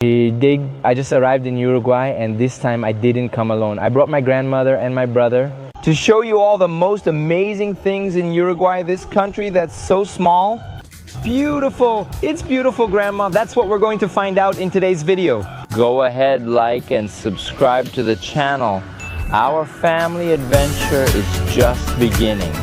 I just arrived in Uruguay, and this time I didn't come alone. I brought my grandmother and my brother to show you all the most amazing things in Uruguay, this country that's so small. Beautiful! It's beautiful, Grandma. That's what we're going to find out in today's video. Go ahead, like and subscribe to the channel. Our family adventure is just beginning.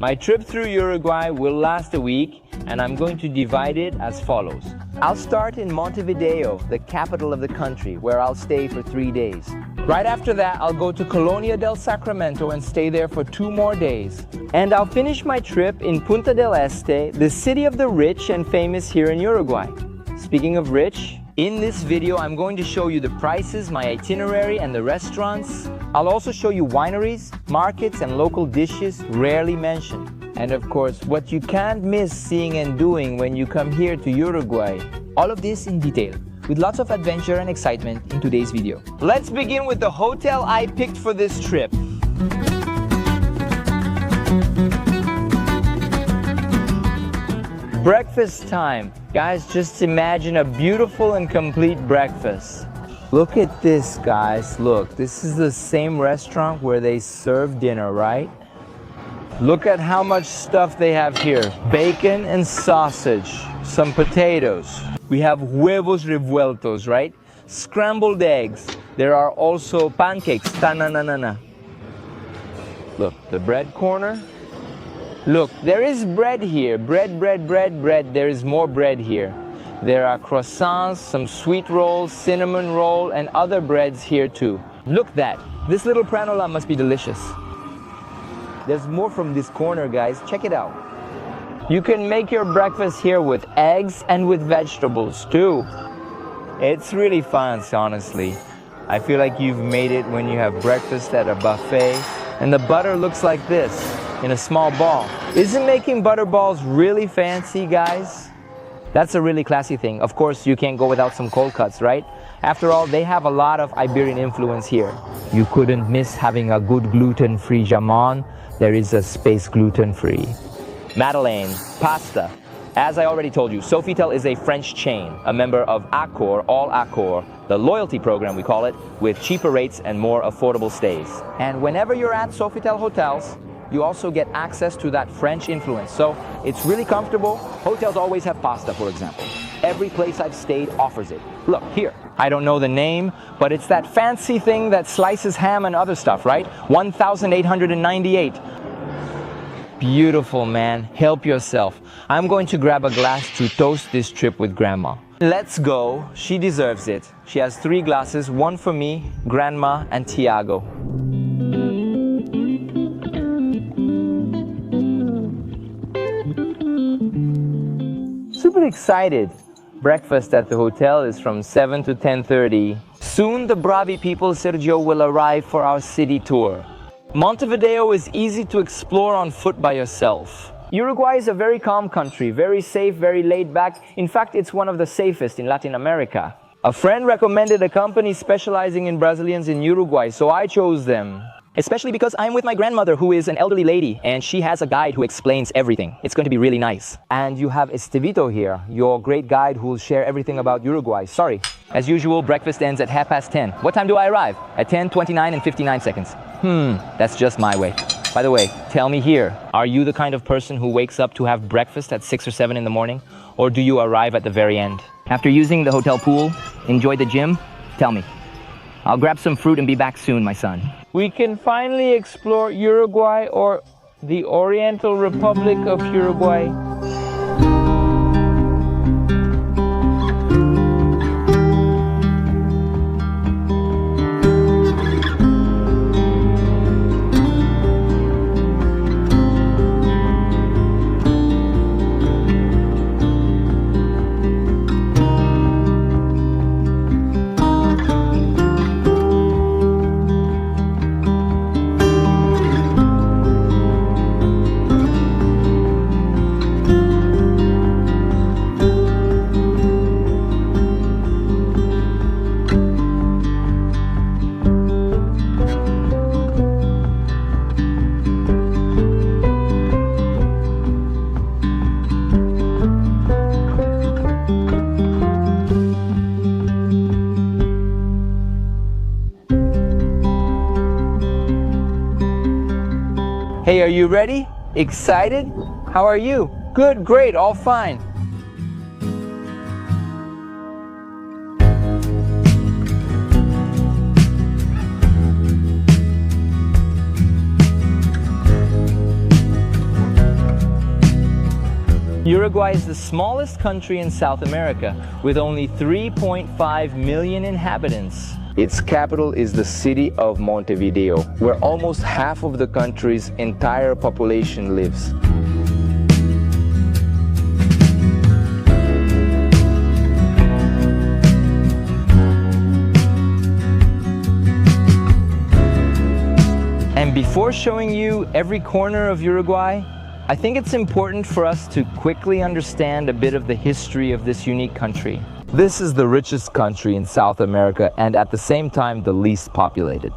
My trip through Uruguay will last a week, and I'm going to divide it as follows. I'll start in Montevideo, the capital of the country, where I'll stay for 3 days. Right after that, I'll go to Colonia del Sacramento and stay there for 2 more days. And I'll finish my trip in Punta del Este, the city of the rich and famous here in Uruguay. Speaking of rich, in this video, I'm going to show you the prices, my itinerary, and the restaurants. I'll also show you wineries, markets, and local dishes rarely mentioned. And of course, what you can't miss seeing and doing when you come here to Uruguay. All of this in detail, with lots of adventure and excitement in today's video. Let's begin with the hotel I picked for this trip. Breakfast time. Guys, just imagine a beautiful and complete breakfast. Look at this, guys. Look, this is the same restaurant where they serve dinner, right? Look at how much stuff they have here. Bacon and sausage, some potatoes. We have huevos revueltos, right? Scrambled eggs. There are also pancakes, ta-na-na-na-na. Look, the bread corner. Look, there is bread here. Bread. There is more bread here. There are croissants, some sweet rolls, cinnamon roll, and other breads here too. Look that. This little pranola must be delicious. There's more from this corner, guys. Check it out. You can make your breakfast here with eggs and with vegetables too. It's really fun, honestly. I feel like you've made it when you have breakfast at a buffet. And the butter looks like this, in a small ball. Isn't making butter balls really fancy, guys? That's a really classy thing. Of course, you can't go without some cold cuts, right? After all, they have a lot of Iberian influence here. You couldn't miss having a good gluten-free jamon. There is a space gluten-free. Madeleine, pasta. As I already told you, Sofitel is a French chain, a member of Accor, all Accor, the loyalty program we call it, with cheaper rates and more affordable stays. And whenever you're at Sofitel hotels, you also get access to that French influence. So it's really comfortable. Hotels always have pasta, for example. Every place I've stayed offers it. Look, here. I don't know the name, but it's that fancy thing that slices ham and other stuff, right? 1,898. Beautiful, man. Help yourself. I'm going to grab a glass to toast this trip with Grandma. Let's go. She deserves it. She has 3 glasses, one for me, Grandma, and Tiago. Super excited. Breakfast at the hotel is from 7 to 10:30. Soon the Bravi people Sergio will arrive for our city tour. Montevideo is easy to explore on foot by yourself. Uruguay is a very calm country, very safe, very laid back. In fact, it's one of the safest in Latin America. A friend recommended a company specializing in Brazilians in Uruguay, so I chose them. Especially because I'm with my grandmother, who is an elderly lady, and she has a guide who explains everything. It's going to be really nice. And you have Estevito here, your great guide who will share everything about Uruguay. Sorry. As usual, breakfast ends at 10:30. What time do I arrive? At 10:29 and 59 seconds. That's just my way. By the way, tell me here, are you the kind of person who wakes up to have breakfast at 6 or 7 in the morning? Or do you arrive at the very end? After using the hotel pool, enjoy the gym? Tell me. I'll grab some fruit and be back soon, my son. We can finally explore Uruguay, or the Oriental Republic of Uruguay. Hey, are you ready? Excited? How are you? Good, great, all fine. Uruguay is the smallest country in South America with only 3.5 million inhabitants. Its capital is the city of Montevideo, where almost half of the country's entire population lives. And before showing you every corner of Uruguay, I think it's important for us to quickly understand a bit of the history of this unique country. This is the richest country in South America and at the same time the least populated.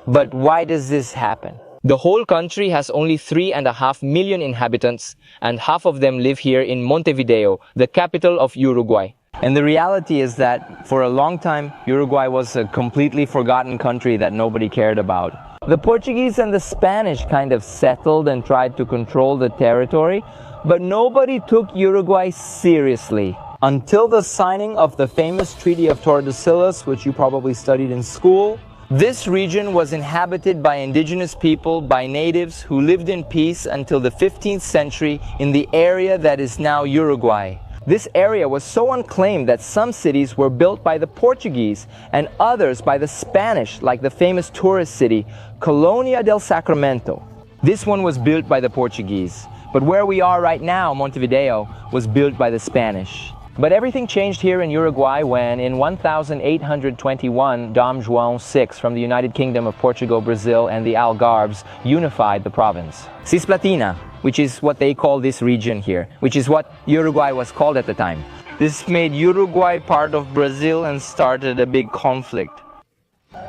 But why does this happen? The whole country has only 3.5 million inhabitants, and half of them live here in Montevideo, the capital of Uruguay. And the reality is that for a long time, Uruguay was a completely forgotten country that nobody cared about. The Portuguese and the Spanish kind of settled and tried to control the territory, but nobody took Uruguay seriously until the signing of the famous Treaty of Tordesillas, which you probably studied in school. This region was inhabited by indigenous people, by natives who lived in peace until the 15th century in the area that is now Uruguay. This area was so unclaimed that some cities were built by the Portuguese and others by the Spanish, like the famous tourist city, Colonia del Sacramento. This one was built by the Portuguese, but where we are right now, Montevideo, was built by the Spanish. But everything changed here in Uruguay when, in 1821, Dom João VI from the United Kingdom of Portugal, Brazil, and the Algarves unified the province. Cisplatina, which is what they call this region here, which is what Uruguay was called at the time. This made Uruguay part of Brazil and started a big conflict.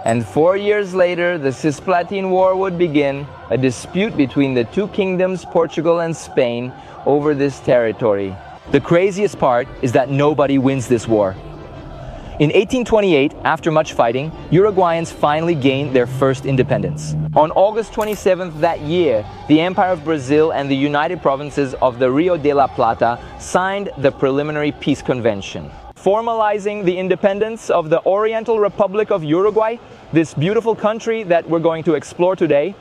And 4 years later, the Cisplatine War would begin, a dispute between the two kingdoms, Portugal and Spain, over this territory. The craziest part is that nobody wins this war. In 1828, after much fighting, Uruguayans finally gained their first independence. On August 27th that year, the Empire of Brazil and the United Provinces of the Rio de la Plata signed the Preliminary Peace Convention, formalizing the independence of the Oriental Republic of Uruguay, this beautiful country that we're going to explore today.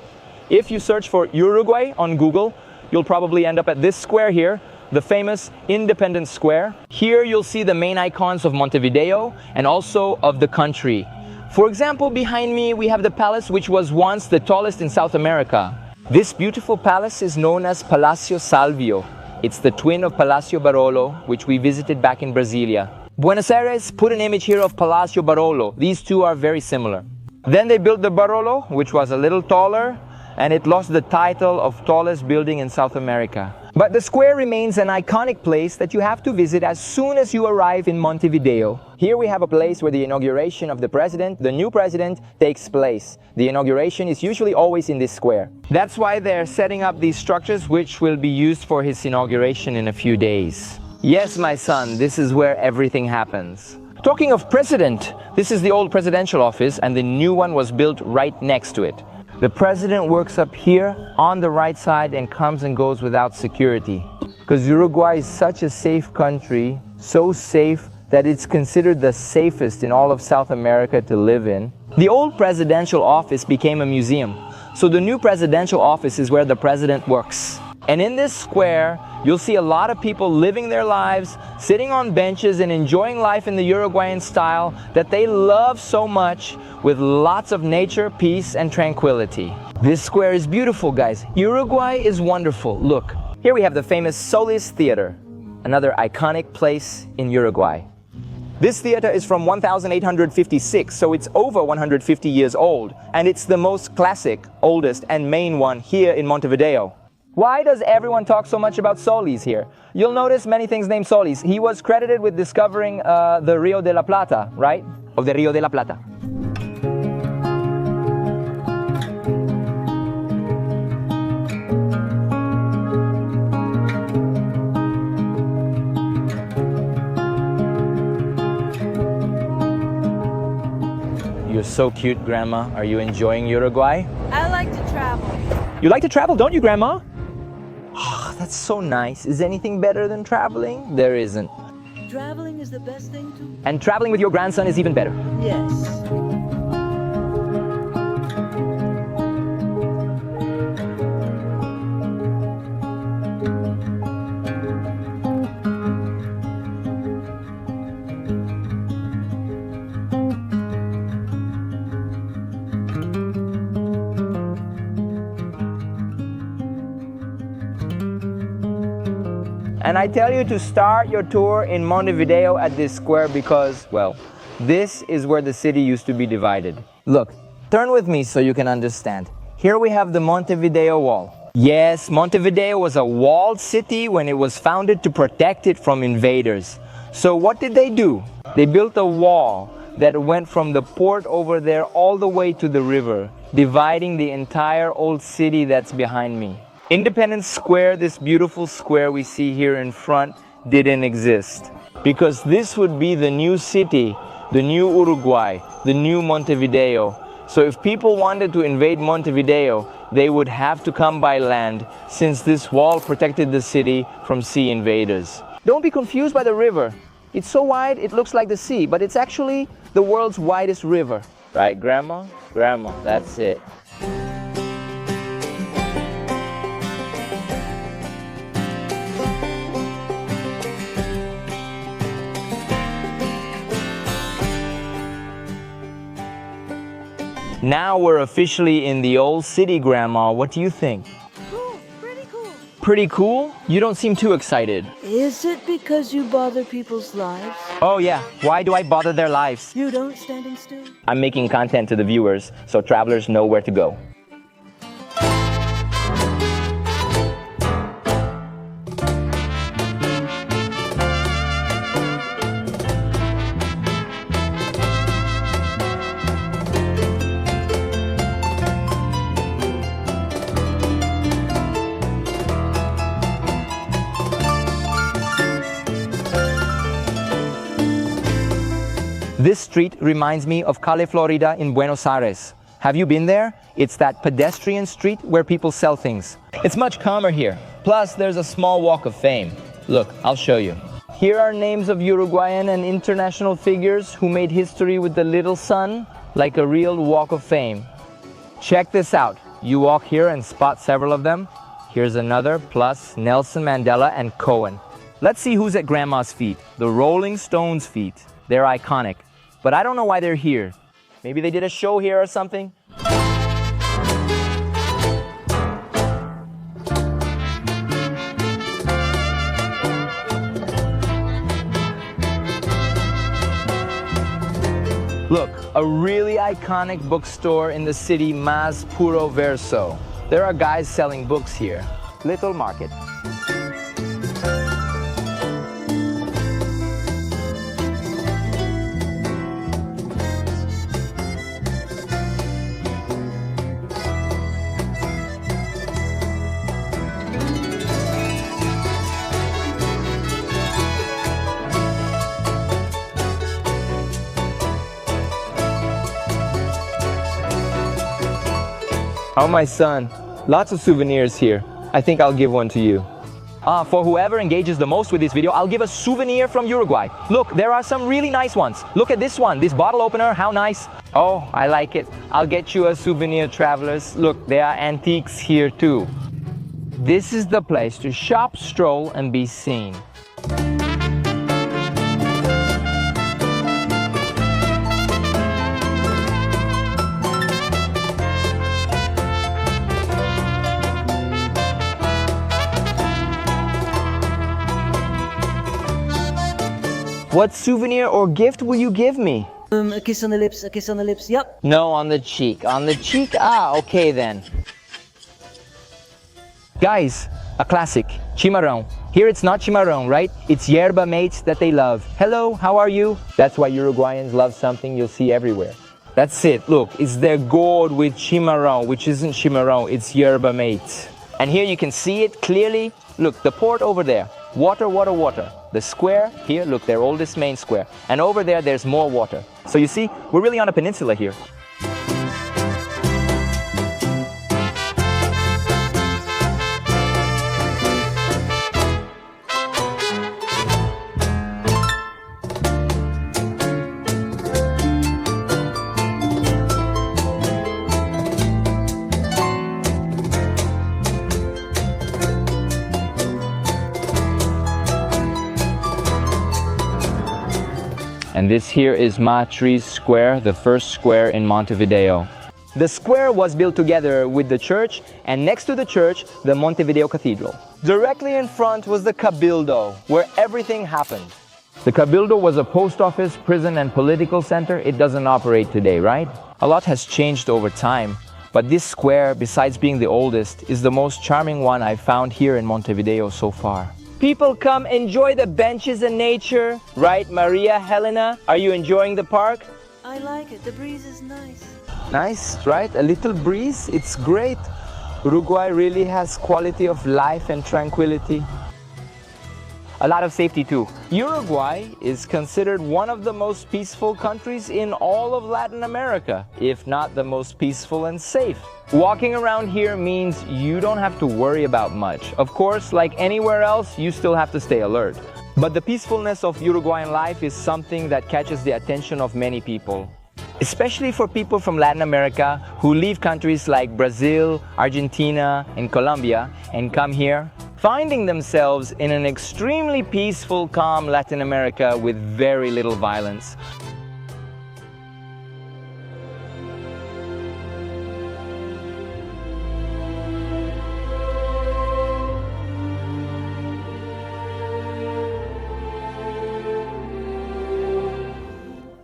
If you search for Uruguay on Google, you'll probably end up at this square here, the famous Independence Square. Here you'll see the main icons of Montevideo and also of the country. For example, behind me we have the palace which was once the tallest in South America. This beautiful palace is known as Palacio Salvio. It's the twin of Palacio Barolo, which we visited back in Brasilia. Buenos Aires put an image here of Palacio Barolo. These two are very similar. Then they built the Barolo, which was a little taller, and it lost the title of tallest building in South America. But the square remains an iconic place that you have to visit as soon as you arrive in Montevideo. Here we have a place where the inauguration of the president, the new president, takes place. The inauguration is usually always in this square. That's why they're setting up these structures which will be used for his inauguration in a few days. Yes, my son, this is where everything happens. Talking of president, this is the old presidential office and the new one was built right next to it. The president works up here on the right side and comes and goes without security. Because Uruguay is such a safe country, so safe that it's considered the safest in all of South America to live in. The old presidential office became a museum. So the new presidential office is where the president works. And in this square, you'll see a lot of people living their lives, sitting on benches and enjoying life in the Uruguayan style that they love so much, with lots of nature, peace, and tranquility. This square is beautiful, guys. Uruguay is wonderful. Look, here we have the famous Solis Theater, another iconic place in Uruguay. This theater is from 1856, so it's over 150 years old, and it's the most classic, oldest, and main one here in Montevideo. Why does everyone talk so much about Solis here? You'll notice many things named Solis. He was credited with discovering the Rio de la Plata, right? Of the Rio de la Plata. You're so cute, Grandma. Are you enjoying Uruguay? I like to travel. You like to travel, don't you, Grandma? Oh, that's so nice. Is anything better than traveling? There isn't. Traveling is the best thing to... And traveling with your grandson is even better. Yes. And I tell you to start your tour in Montevideo at this square because, well, this is where the city used to be divided. Look, turn with me so you can understand. Here we have the Montevideo Wall. Yes, Montevideo was a walled city when it was founded to protect it from invaders. So what did they do? They built a wall that went from the port over there all the way to the river, dividing the entire old city that's behind me. Independence Square, this beautiful square we see here in front, didn't exist. Because this would be the new city, the new Uruguay, the new Montevideo. So if people wanted to invade Montevideo, they would have to come by land, since this wall protected the city from sea invaders. Don't be confused by the river. It's so wide it looks like the sea, but it's actually the world's widest river. Right, Grandma? Grandma, that's it. Now we're officially in the old city, Grandma. What do you think? Cool, pretty cool. Pretty cool? You don't seem too excited. Is it because you bother people's lives? Oh yeah, why do I bother their lives? You don't standing still? I'm making content to the viewers, so travelers know where to go. This street reminds me of Calle Florida in Buenos Aires. Have you been there? It's that pedestrian street where people sell things. It's much calmer here. Plus, there's a small walk of fame. Look, I'll show you. Here are names of Uruguayan and international figures who made history with the little sun, like a real walk of fame. Check this out. You walk here and spot several of them. Here's another, plus Nelson Mandela and Cohen. Let's see who's at Grandma's feet. The Rolling Stones' feet. They're iconic. But I don't know why they're here. Maybe they did a show here or something? Look, a really iconic bookstore in the city, Mas Puro Verso. There are guys selling books here. Little market. Oh, my son, lots of souvenirs here. I think I'll give one to you. For whoever engages the most with this video, I'll give a souvenir from Uruguay. Look, there are some really nice ones. Look at this one, this bottle opener, how nice. Oh, I like it. I'll get you a souvenir, travelers. Look, there are antiques here too. This is the place to shop, stroll, and be seen. What souvenir or gift will you give me? A kiss on the lips, a kiss on the lips, yep. No, on the cheek. On the cheek? Ah, okay then. Guys, a classic, chimarrón. Here it's not chimarrón, right? It's yerba mates that they love. Hello, how are you? That's why Uruguayans love something you'll see everywhere. That's it, look, it's their gourd with chimarrón, which isn't chimarrón, it's yerba mates. And here you can see it clearly. Look, the port over there. Water, water, water. The square here, look, their oldest main square. And over there, there's more water. So you see, we're really on a peninsula here. And this here is Matriz Square, the first square in Montevideo. The square was built together with the church, and next to the church, the Montevideo Cathedral. Directly in front was the Cabildo, where everything happened. The Cabildo was a post office, prison, and political center. It doesn't operate today, right? A lot has changed over time, but this square, besides being the oldest, is the most charming one I've found here in Montevideo so far. People come enjoy the benches and nature, right, Maria Helena? Are you enjoying the park? I like it. The breeze is nice. Nice, right? A little breeze, it's great. Uruguay really has quality of life and tranquility. A lot of safety too. Uruguay is considered one of the most peaceful countries in all of Latin America, if not the most peaceful and safe. Walking around here means you don't have to worry about much. Of course, like anywhere else, you still have to stay alert. But the peacefulness of Uruguayan life is something that catches the attention of many people. Especially for people from Latin America who leave countries like Brazil, Argentina, and Colombia and come here, finding themselves in an extremely peaceful, calm Latin America with very little violence.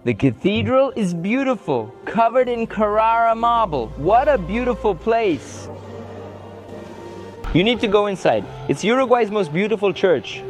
The cathedral is beautiful, covered in Carrara marble. What a beautiful place! You need to go inside. It's Uruguay's most beautiful church.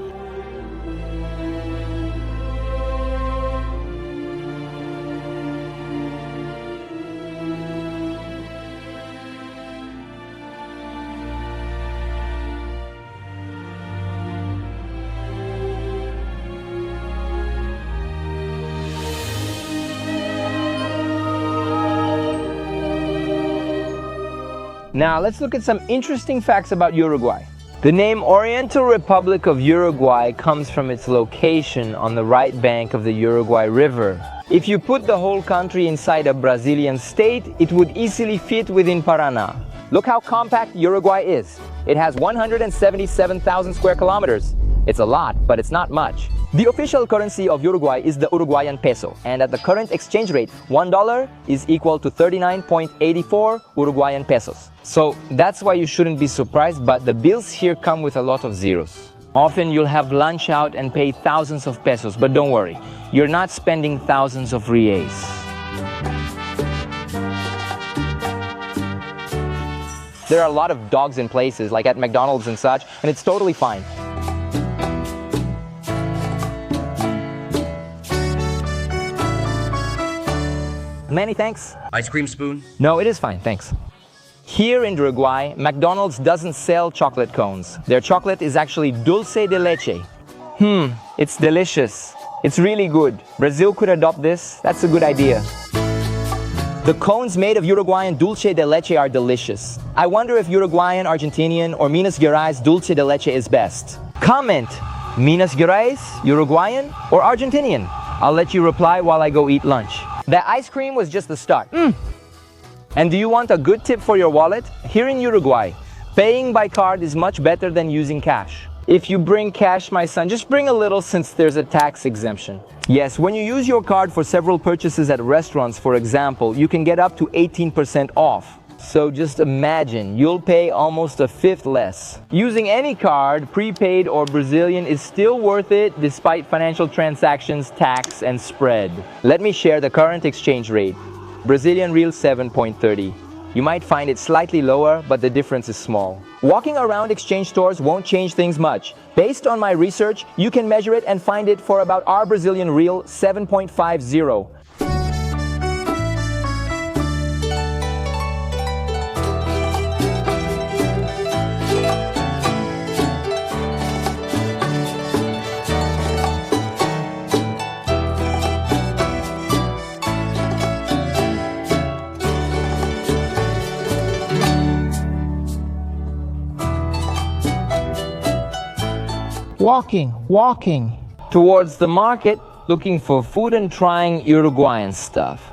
Now let's look at some interesting facts about Uruguay. The name Oriental Republic of Uruguay comes from its location on the right bank of the Uruguay River. If you put the whole country inside a Brazilian state, it would easily fit within Paraná. Look how compact Uruguay is. It has 177,000 square kilometers. It's a lot, but it's not much. The official currency of Uruguay is the Uruguayan peso, and at the current exchange rate, $1 is equal to 39.84 Uruguayan pesos. So that's why you shouldn't be surprised, but the bills here come with a lot of zeros. Often you'll have lunch out and pay thousands of pesos, but don't worry, you're not spending thousands of reais. There are a lot of dogs in places, like at McDonald's and such, and it's totally fine. Many thanks. Ice cream spoon? No, it is fine, thanks. Here in Uruguay, McDonald's doesn't sell chocolate cones. Their chocolate is actually dulce de leche. It's delicious. It's really good. Brazil could adopt this. That's a good idea. The cones made of Uruguayan dulce de leche are delicious. I wonder if Uruguayan, Argentinian, or Minas Gerais dulce de leche is best. Comment, Minas Gerais, Uruguayan, or Argentinian? I'll let you reply while I go eat lunch. The ice cream was just the start. And do you want a good tip for your wallet? Here in Uruguay, paying by card is much better than using cash. If you bring cash, my son, just bring a little since there's a tax exemption. Yes, when you use your card for several purchases at restaurants, for example, you can get up to 18% off. So just imagine, you'll pay almost a fifth less. Using any card, prepaid or Brazilian, is still worth it despite financial transactions, tax, and spread. Let me share the current exchange rate. Brazilian real 7.30. You might find it slightly lower, but the difference is small. Walking around exchange stores won't change things much. Based on my research, you can measure it and find it for about our Brazilian real 7.50. Walking towards the market, looking for food and trying Uruguayan stuff.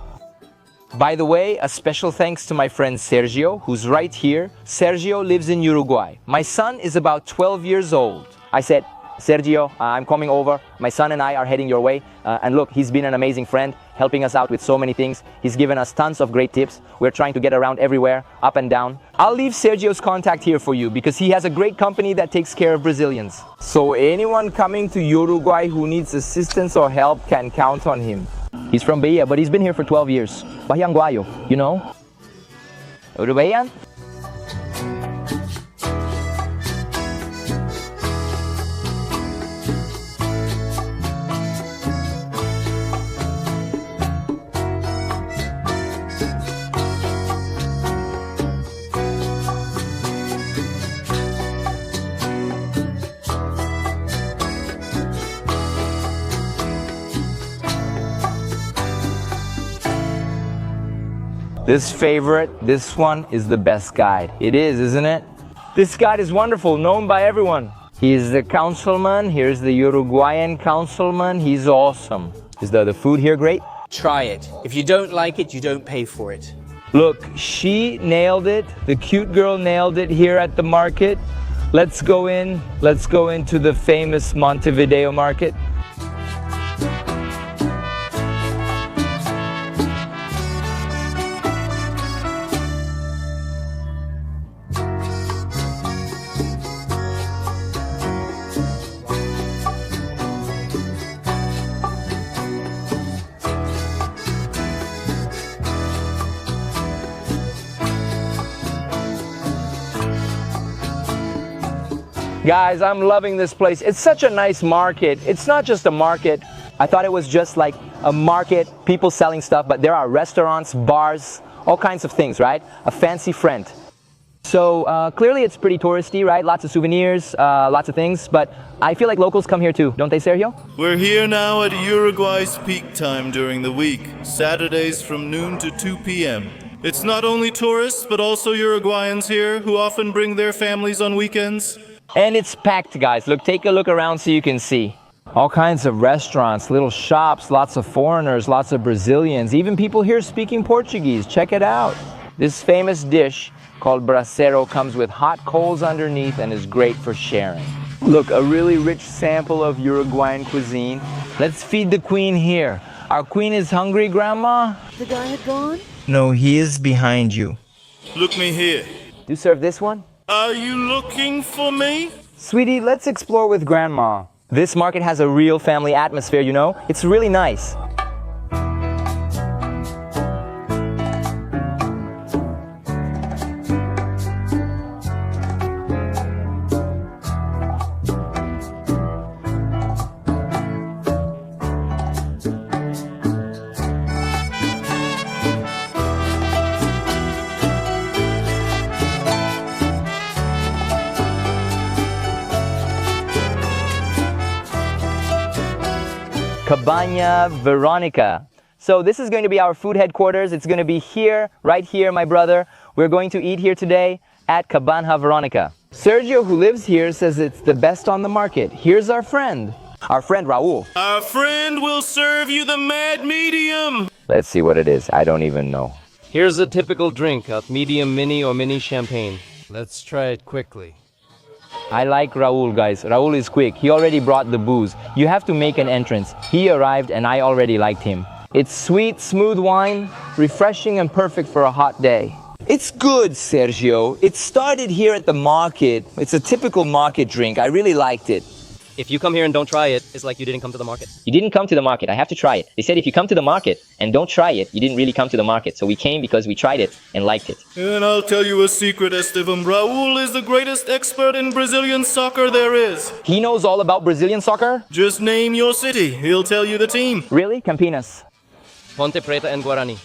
By the way, a special thanks to my friend Sergio, who's right here. Sergio lives in Uruguay. My son is about 12 years old. I said, Sergio, I'm coming over. My son and I are heading your way. And look, he's been an amazing friend, helping us out with so many things. He's given us tons of great tips. We're trying to get around everywhere, up and down. I'll leave Sergio's contact here for you because he has a great company that takes care of Brazilians. So anyone coming to Uruguay who needs assistance or help can count on him. He's from Bahia, but he's been here for 12 years. Bahianguayo, you know? Uruguayan? This favorite, this one is the best guide. It is, isn't it? This guide is wonderful, known by everyone. He's the councilman. Here's the Uruguayan councilman. He's awesome. Is the food here great? Try it. If you don't like it, you don't pay for it. Look, she nailed it. The cute girl nailed it here at the market. Let's go in. Let's go into the famous Montevideo market. Guys, I'm loving this place. It's such a nice market. It's not just a market. I thought it was just like a market, people selling stuff, but there are restaurants, bars, all kinds of things, right? A fancy friend. So clearly it's pretty touristy, right? Lots of souvenirs, lots of things, but I feel like locals come here too, don't they, Sergio? We're here now at Uruguay's peak time during the week, Saturdays from noon to 2 p.m. It's not only tourists, but also Uruguayans here who often bring their families on weekends. And it's packed, guys. Look, take a look around so you can see. All kinds of restaurants, little shops, lots of foreigners, lots of Brazilians, even people here speaking Portuguese. Check it out. This famous dish called bracero comes with hot coals underneath and is great for sharing. Look, a really rich sample of Uruguayan cuisine. Let's feed the queen here. Our queen is hungry, Grandma? The guy had gone? No, he is behind you. Look me here. You serve this one? Are you looking for me? Sweetie, let's explore with Grandma. This market has a real family atmosphere, you know? It's really nice. Cabana Veronica. So this is going to be our food headquarters. It's going to be here, right here, my brother. We're going to eat here today at Cabana Veronica. Sergio, who lives here, says it's the best on the market. Here's our friend Raul. Our friend will serve you the mad medium. Let's see what it is. I don't even know. Here's a typical drink, a medium mini or mini champagne. Let's try it quickly. I like Raul, guys. Raul is quick. He already brought the booze. You have to make an entrance. He arrived and I already liked him. It's sweet, smooth wine, refreshing and perfect for a hot day. It's good, Sergio. It started here at the market. It's a typical market drink. I really liked it. If you come here and don't try it, it's like you didn't come to the market. You didn't come to the market. I have to try it. They said if you come to the market and don't try it, you didn't really come to the market. So we came because we tried it and liked it. And I'll tell you a secret, Estevam. Raul is the greatest expert in Brazilian soccer there is. He knows all about Brazilian soccer? Just name your city. He'll tell you the team. Really? Campinas. Ponte Preta and Guarani.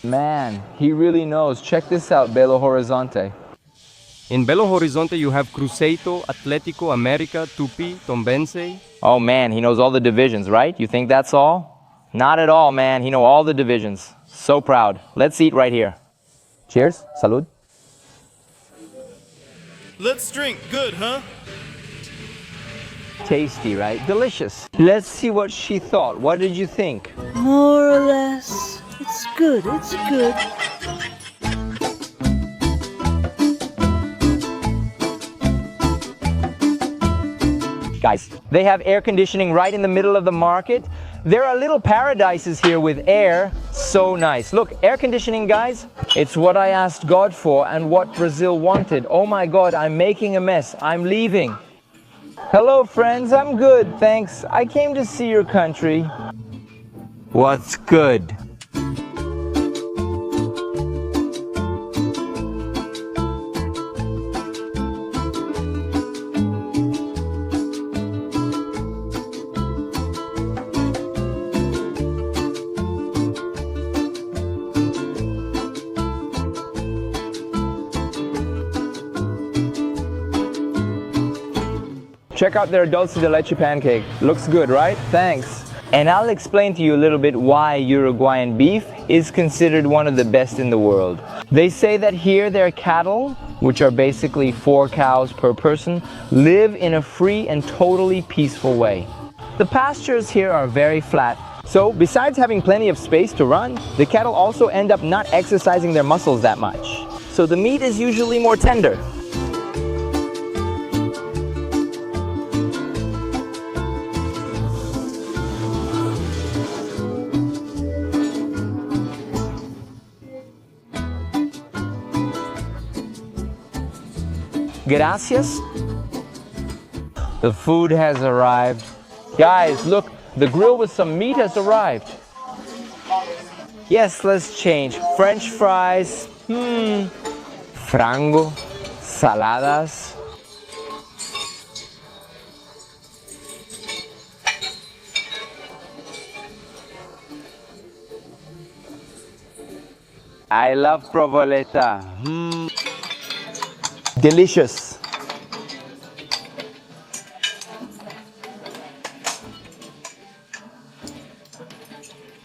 Man, he really knows. Check this out, Belo Horizonte. In Belo Horizonte, you have Cruzeiro, Atlético, América, Tupi, Tombense. Oh man, he knows all the divisions, right? You think that's all? Not at all, man. He knows all the divisions. So proud. Let's eat right here. Cheers. Salud. Let's drink. Good, huh? Tasty, right? Delicious. Let's see what she thought. What did you think? More or less. It's good, it's good. Guys, they have air conditioning right in the middle of the market. There are little paradises here with air. So nice. Look, air conditioning, guys. It's what I asked God for and what Brazil wanted. Oh my God, I'm making a mess. I'm leaving. Hello, friends. I'm good, thanks. I came to see your country. What's good? Check out their dulce de leche pancake. Looks good, right? Thanks. And I'll explain to you a little bit why Uruguayan beef is considered one of the best in the world. They say that here their cattle, which are basically 4 cows per person, live in a free and totally peaceful way. The pastures here are very flat. So besides having plenty of space to run, the cattle also end up not exercising their muscles that much. So the meat is usually more tender. Gracias. The food has arrived. Guys, look, the grill with some meat has arrived. Yes, let's change. French fries, frango, saladas. I love provoleta. Delicious.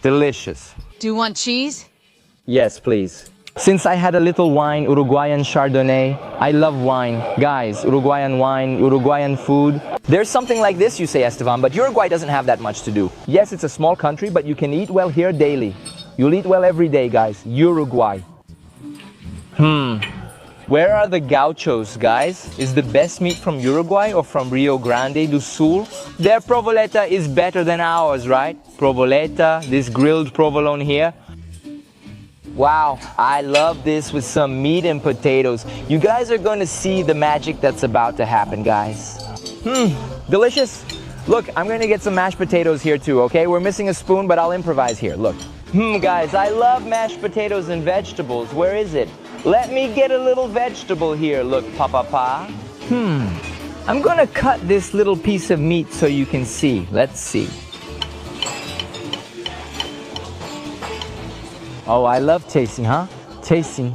Delicious. Do you want cheese? Yes, please. Since I had a little wine, Uruguayan Chardonnay, I love wine. Guys, Uruguayan wine, Uruguayan food. There's something like this, you say, Esteban, but Uruguay doesn't have that much to do. Yes, it's a small country, but you can eat well here daily. You'll eat well every day, guys. Uruguay. Where are the gauchos, guys? Is the best meat from Uruguay or from Rio Grande do Sul? Their provoleta is better than ours, right? Provoleta, this grilled provolone here. Wow, I love this with some meat and potatoes. You guys are going to see the magic that's about to happen, guys. Delicious. Look, I'm going to get some mashed potatoes here too, okay? We're missing a spoon, but I'll improvise here. Look. Guys, I love mashed potatoes and vegetables. Where is it? Let me get a little vegetable here. Look, pa. I'm gonna cut this little piece of meat so you can see. Let's see. Oh, I love tasting, huh? Tasting.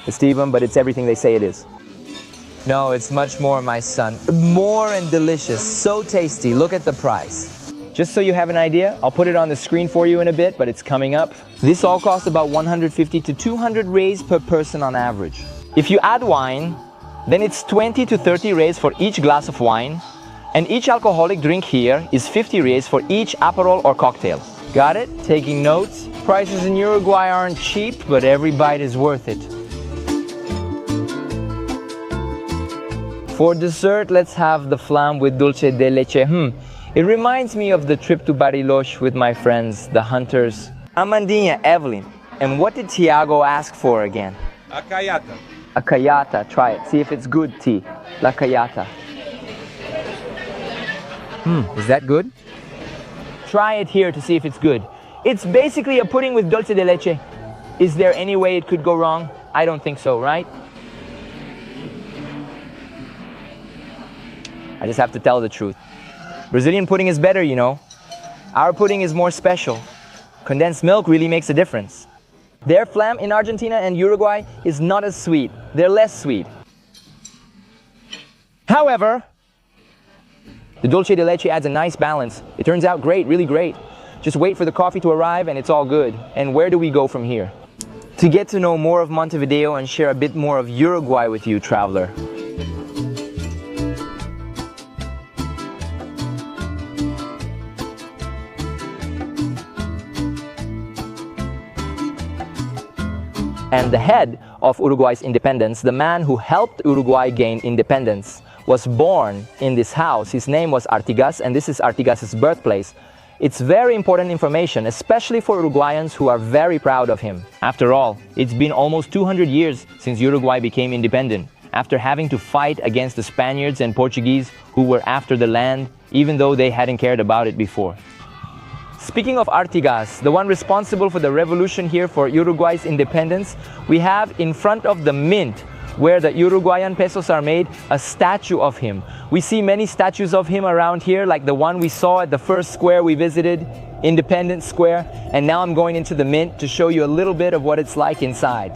Esteban, but it's everything they say it is. No, it's much more, my son. More and delicious. So tasty. Look at the price. Just so you have an idea, I'll put it on the screen for you in a bit, but it's coming up. This all costs about 150 to 200 reais per person on average. If you add wine, then it's 20 to 30 reais for each glass of wine, and each alcoholic drink here is 50 reais for each aperol or cocktail. Got it? Taking notes? Prices in Uruguay aren't cheap, but every bite is worth it. For dessert, let's have the flan with dulce de leche. It reminds me of the trip to Bariloche with my friends, the hunters. Amandinha, Evelyn, and what did Tiago ask for again? A caiata. A caiata, try it. See if it's good, T. La caiata. Is that good? Try it here to see if it's good. It's basically a pudding with dulce de leche. Is there any way it could go wrong? I don't think so, right? I just have to tell the truth. Brazilian pudding is better, you know. Our pudding is more special. Condensed milk really makes a difference. Their flam in Argentina and Uruguay is not as sweet. They're less sweet. However, the dulce de leche adds a nice balance. It turns out great, really great. Just wait for the coffee to arrive and it's all good. And where do we go from here? To get to know more of Montevideo and share a bit more of Uruguay with you, traveler. And the head of Uruguay's independence, the man who helped Uruguay gain independence, was born in this house. His name was Artigas, and this is Artigas's birthplace. It's very important information, especially for Uruguayans who are very proud of him. After all, it's been almost 200 years since Uruguay became independent, after having to fight against the Spaniards and Portuguese who were after the land, even though they hadn't cared about it before. Speaking of Artigas, the one responsible for the revolution here for Uruguay's independence, we have in front of the mint, where the Uruguayan pesos are made, a statue of him. We see many statues of him around here, like the one we saw at the first square we visited, Independence Square. And now I'm going into the mint to show you a little bit of what it's like inside.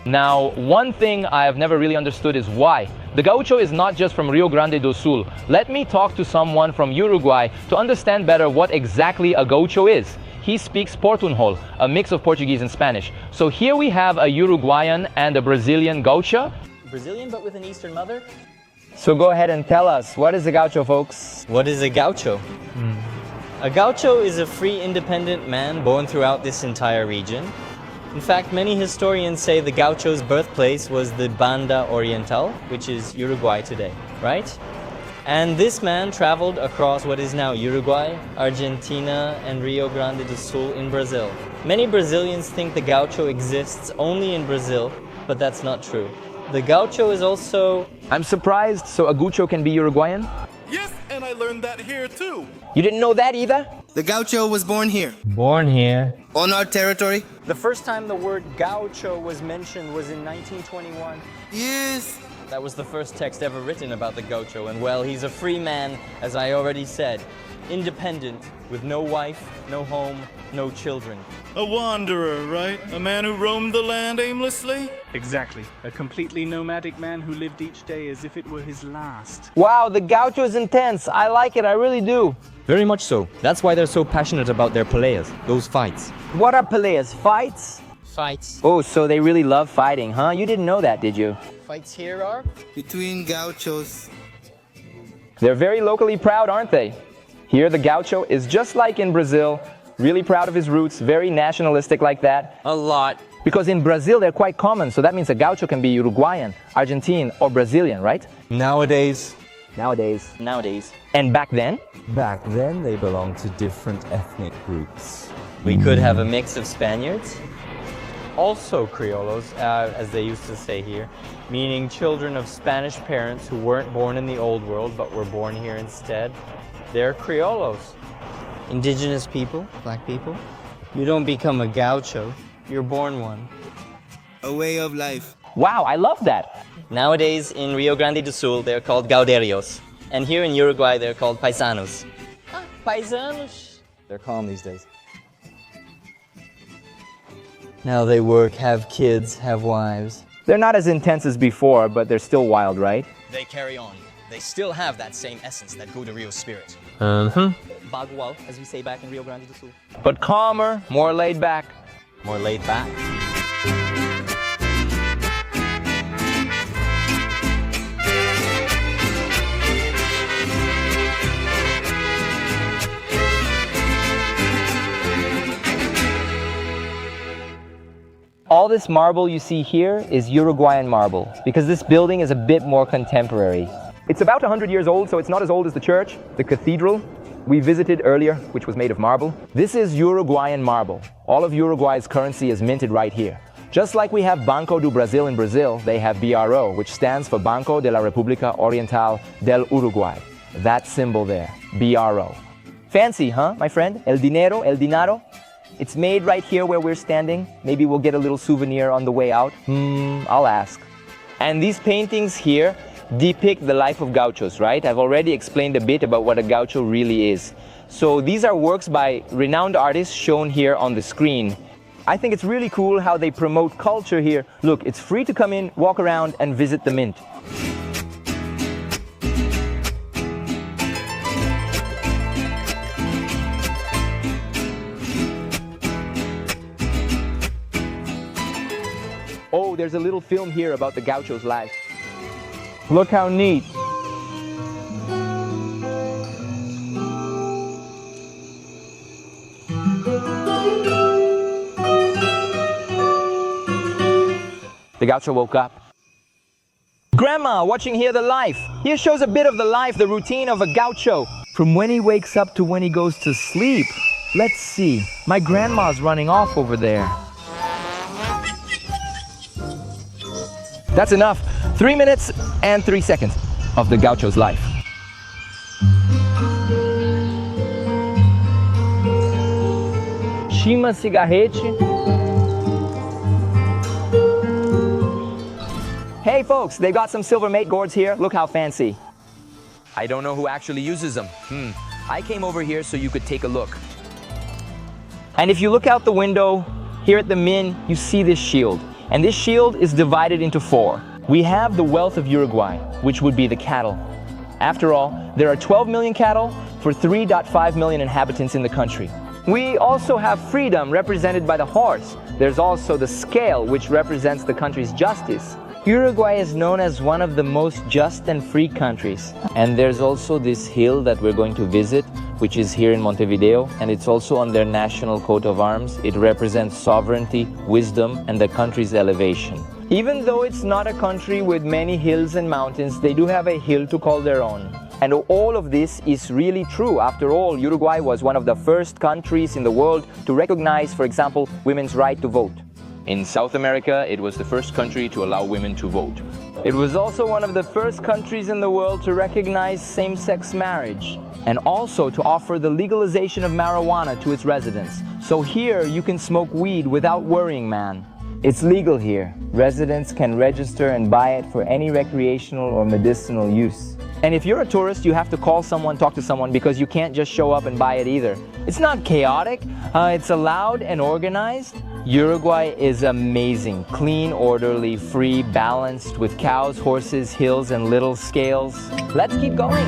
Now, one thing I have never really understood is why. The gaucho is not just from Rio Grande do Sul. Let me talk to someone from Uruguay to understand better what exactly a gaucho is. He speaks Portunhol, a mix of Portuguese and Spanish. So here we have a Uruguayan and a Brazilian gaucho. Brazilian but with an Eastern mother? So go ahead and tell us, what is a gaucho, folks? What is a gaucho? A gaucho is a free, independent man born throughout this entire region. In fact, many historians say the gaucho's birthplace was the Banda Oriental, which is Uruguay today, right? And this man traveled across what is now Uruguay, Argentina, and Rio Grande do Sul in Brazil. Many Brazilians think the gaucho exists only in Brazil, but that's not true. The gaucho is also... I'm surprised, so a gaucho can be Uruguayan? Yes, and I learned that here too. You didn't know that either? The gaucho was born here, Born here. on our territory. The first time the word gaucho was mentioned was in 1921. Yes. That was the first text ever written about the gaucho, and well, he's a free man, as I already said. Independent, with no wife, no home, no children. A wanderer, right? A man who roamed the land aimlessly? Exactly. A completely nomadic man who lived each day as if it were his last. Wow, the gaucho is intense. I like it, I really do. Very much so. That's why they're so passionate about their peleas, those fights. What are peleas? Fights? Fights. Oh, so they really love fighting, huh? You didn't know that, did you? Fights here are? Between gauchos. They're very locally proud, aren't they? Here, the gaucho is just like in Brazil, really proud of his roots, very nationalistic like that. A lot. Because in Brazil, they're quite common, so that means a gaucho can be Uruguayan, Argentine, or Brazilian, right? Nowadays. Nowadays. And back then? Back then, they belonged to different ethnic groups. We could have a mix of Spaniards. Also criollos, as they used to say here, meaning children of Spanish parents who weren't born in the old world but were born here instead. They're criollos. Indigenous people, black people. You don't become a gaucho, you're born one. A way of life. Wow, I love that. Nowadays in Rio Grande do Sul, they're called gauderios. And here in Uruguay, they're called paisanos. Paisanos. They're calm these days. Now they work, have kids, have wives. They're not as intense as before, but they're still wild, right? They carry on. They still have that same essence, that Godario spirit. Bagual, as we say back in Rio Grande do Sul. But calmer, more laid back. More laid back. All this marble you see here is Uruguayan marble, because this building is a bit more contemporary. It's about 100 years old, so it's not as old as the church, the cathedral we visited earlier, which was made of marble. This is Uruguayan marble. All of Uruguay's currency is minted right here. Just like we have Banco do Brasil in Brazil, they have BRO, which stands for Banco de la República Oriental del Uruguay. That symbol there, BRO. Fancy, huh, my friend? El dinero, el dinaro. It's made right here where we're standing. Maybe we'll get a little souvenir on the way out. I'll ask. And these paintings here, depict the life of gauchos, right? I've already explained a bit about what a gaucho really is. So these are works by renowned artists shown here on the screen. I think it's really cool how they promote culture here. Look, it's free to come in, walk around, and visit the mint. Oh, there's a little film here about the gaucho's life. Look how neat. The gaucho woke up. Grandma, watching here the life. Here shows a bit of the life, the routine of a gaucho. From when he wakes up to when he goes to sleep. Let's see. My grandma's running off over there. That's enough. 3 minutes and 3 seconds of the gaucho's life. Chima cigarrete. Hey folks, they've got some silver mate gourds here. Look how fancy. I don't know who actually uses them. I came over here so you could take a look. And if you look out the window here at the Min, you see this shield. And this shield is divided into 4. We have the wealth of Uruguay, which would be the cattle. After all, there are 12 million cattle for 3.5 million inhabitants in the country. We also have freedom represented by the horse. There's also the scale, which represents the country's justice. Uruguay is known as one of the most just and free countries. And there's also this hill that we're going to visit, which is here in Montevideo, and it's also on their national coat of arms. It represents sovereignty, wisdom, and the country's elevation. Even though it's not a country with many hills and mountains, they do have a hill to call their own. And all of this is really true. After all, Uruguay was one of the first countries in the world to recognize, for example, women's right to vote. In South America, it was the first country to allow women to vote. It was also one of the first countries in the world to recognize same-sex marriage, and also to offer the legalization of marijuana to its residents. So here you can smoke weed without worrying, man. It's legal here. Residents can register and buy it for any recreational or medicinal use. And if you're a tourist, you have to call someone, talk to someone, because you can't just show up and buy it either. It's not chaotic, it's allowed and organized. Uruguay is amazing, clean, orderly, free, balanced, with cows, horses, hills, and little scales. Let's keep going.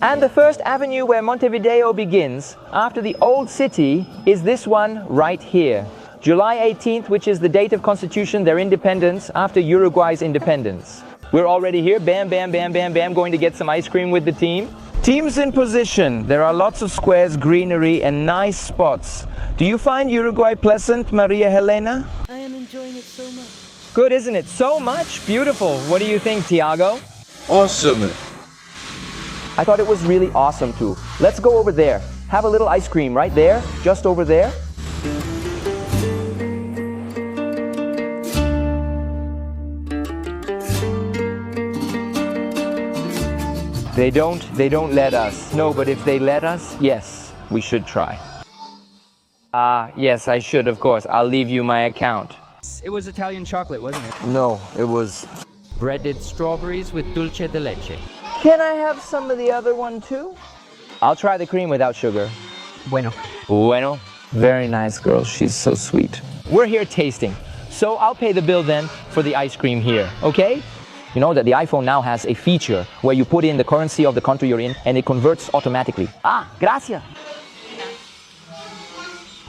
And the first avenue where Montevideo begins, after the old city, is this one right here. July 18th, which is the date of constitution, their independence, after Uruguay's independence. We're already here, bam, bam, bam, bam, bam, going to get some ice cream with the team. Teams in position. There are lots of squares, greenery, and nice spots. Do you find Uruguay pleasant, Maria Helena? I am enjoying it so much. Good, isn't it? So much? Beautiful. What do you think, Tiago? Awesome. I thought it was really awesome too. Let's go over there. Have a little ice cream right there, just over there. They don't let us. No, but if they let us, yes, we should try. Yes, I should, of course. I'll leave you my account. It was Italian chocolate, wasn't it? No, it was... Breaded strawberries with dulce de leche. Can I have some of the other one too? I'll try the cream without sugar. Bueno. Bueno. Very nice girl. She's so sweet. We're here tasting. So I'll pay the bill then for the ice cream here, okay? You know that the iPhone now has a feature where you put in the currency of the country you're in and it converts automatically. Ah, gracias.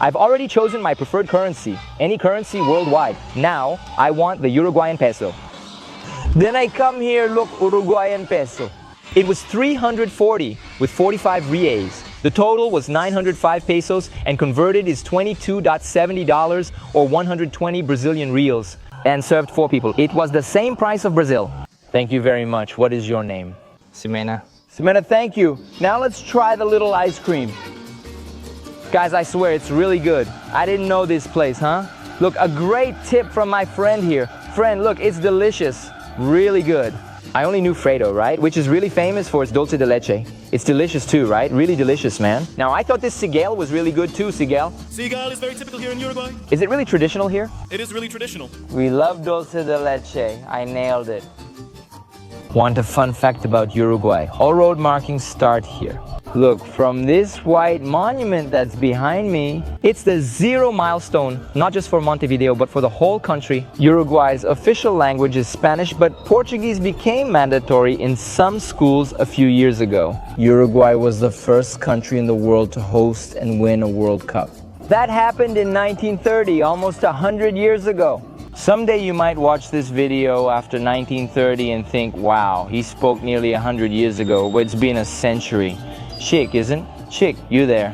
I've already chosen my preferred currency, any currency worldwide. Now, I want the Uruguayan peso. Then I come here, look, Uruguayan peso. It was 340 with 45 reais. The total was 905 pesos and converted is $22.70 or 120 Brazilian reals and served 4 people. It was the same price of Brazil. Thank you very much. What is your name? Simena. Simena, thank you. Now let's try the little ice cream. Guys, I swear it's really good. I didn't know this place, huh? Look, a great tip from my friend here. Friend, look, it's delicious. Really good. I only knew Fredo, right? Which is really famous for its dulce de leche. It's delicious too, right? Really delicious, man. Now, I thought this cigale was really good too, cigale. Cigale is very typical here in Uruguay. Is it really traditional here? It is really traditional. We love dulce de leche. I nailed it. Want a fun fact about Uruguay? All road markings start here. Look, from this white monument that's behind me, it's the 0 milestone, not just for Montevideo, but for the whole country. Uruguay's official language is Spanish, but Portuguese became mandatory in some schools a few years ago. Uruguay was the first country in the world to host and win a World Cup. That happened in 1930, almost 100 years ago. Someday you might watch this video after 1930 and think, wow, he spoke nearly 100 years ago, but it's been a century. Chick, isn't? Chick, you there.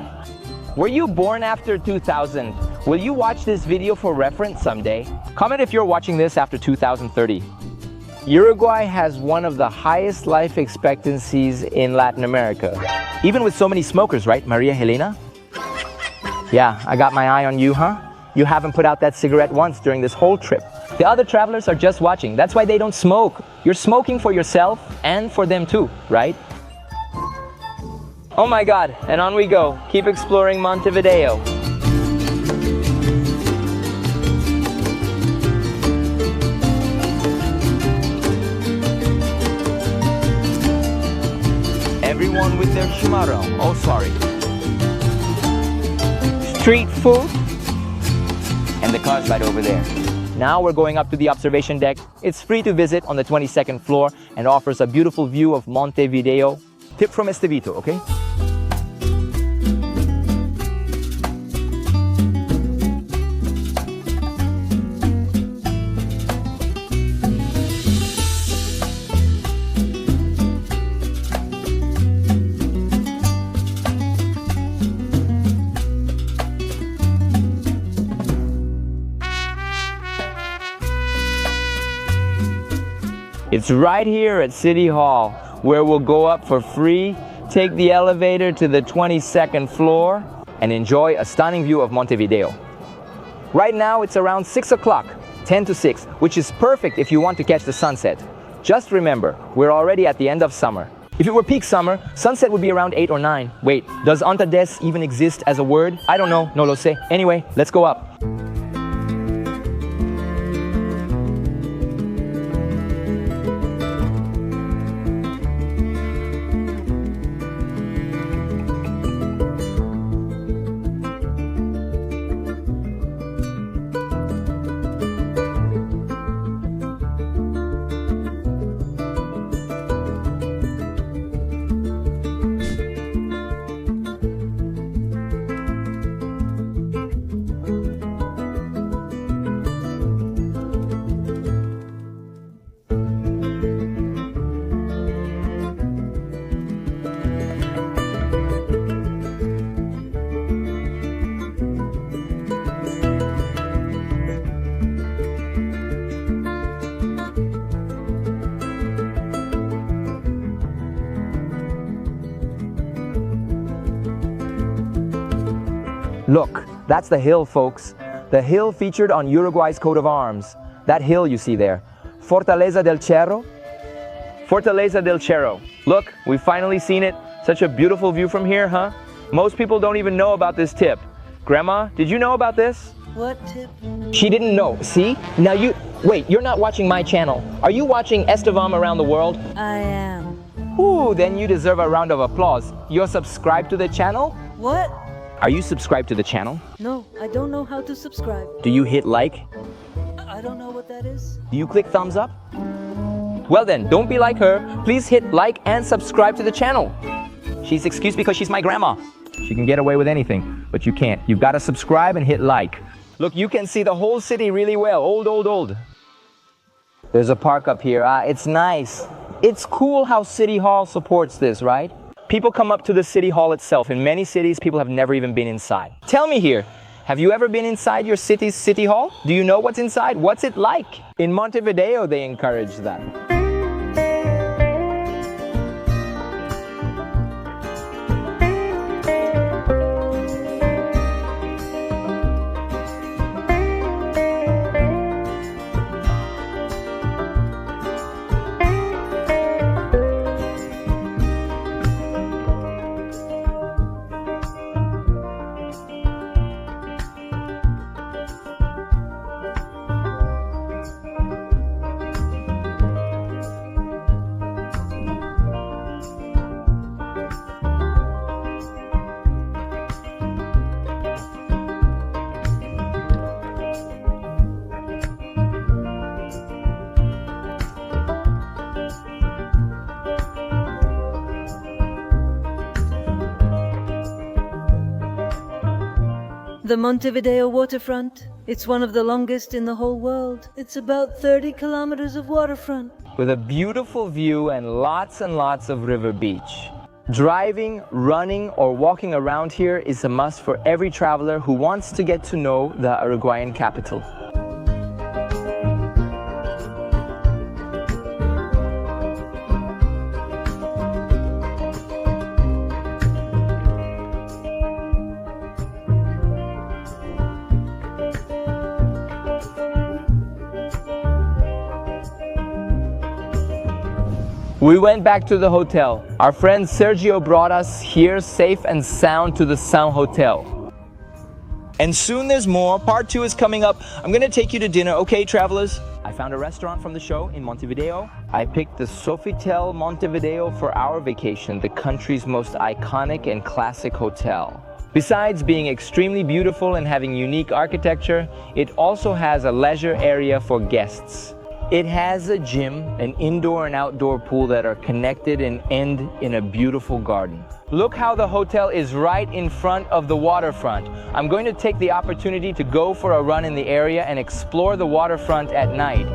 Were you born after 2000? Will you watch this video for reference someday? Comment if you're watching this after 2030. Uruguay has one of the highest life expectancies in Latin America. Even with so many smokers, right, Maria Helena? Yeah, I got my eye on you, huh? You haven't put out that cigarette once during this whole trip. The other travelers are just watching. That's why they don't smoke. You're smoking for yourself and for them too, right? Oh my God, and on we go. Keep exploring Montevideo. Everyone with their chimarrón. Oh, sorry. Street food. And the car's right over there. Now we're going up to the observation deck. It's free to visit on the 22nd floor and offers a beautiful view of Montevideo. Tip from Estevito, okay? It's right here at City Hall, where we'll go up for free, take the elevator to the 22nd floor, and enjoy a stunning view of Montevideo. Right now it's around 6 o'clock, 10 to 6, which is perfect if you want to catch the sunset. Just remember, we're already at the end of summer. If it were peak summer, sunset would be around 8 or 9. Wait, does Antades even exist as a word? I don't know, no lo sé. Anyway, let's go up. Look, that's the hill, folks. The hill featured on Uruguay's coat of arms. That hill you see there. Fortaleza del Cerro. Fortaleza del Cerro. Look, we've finally seen it. Such a beautiful view from here, huh? Most people don't even know about this tip. Grandma, did you know about this? What tip? She didn't know, see? Now wait, you're not watching my channel. Are you watching Estevam Around the World? I am. Ooh, then you deserve a round of applause. You're subscribed to the channel? What? Are you subscribed to the channel? No, I don't know how to subscribe. Do you hit like? I don't know what that is. Do you click thumbs up? Well then, don't be like her. Please hit like and subscribe to the channel. She's excused because she's my grandma. She can get away with anything, but you can't. You've got to subscribe and hit like. Look, you can see the whole city really well. Old. There's a park up here. It's nice. It's cool how City Hall supports this, right? People come up to the City Hall itself. In many cities, people have never even been inside. Tell me here, have you ever been inside your city's City Hall? Do you know what's inside? What's it like? In Montevideo, they encourage that. The Montevideo waterfront. It's one of the longest in the whole world. It's about 30 kilometers of waterfront. With a beautiful view and lots of river beach. Driving, running, or walking around here is a must for every traveler who wants to get to know the Uruguayan capital. We went back to the hotel. Our friend Sergio brought us here safe and sound to the Sound Hotel. And soon there's more. Part 2 is coming up. I'm gonna take you to dinner, okay, travelers? I found a restaurant from the show in Montevideo. I picked the Sofitel Montevideo for our vacation, the country's most iconic and classic hotel. Besides being extremely beautiful and having unique architecture, it also has a leisure area for guests. It has a gym, an indoor and outdoor pool that are connected and end in a beautiful garden. Look how the hotel is right in front of the waterfront. I'm going to take the opportunity to go for a run in the area and explore the waterfront at night.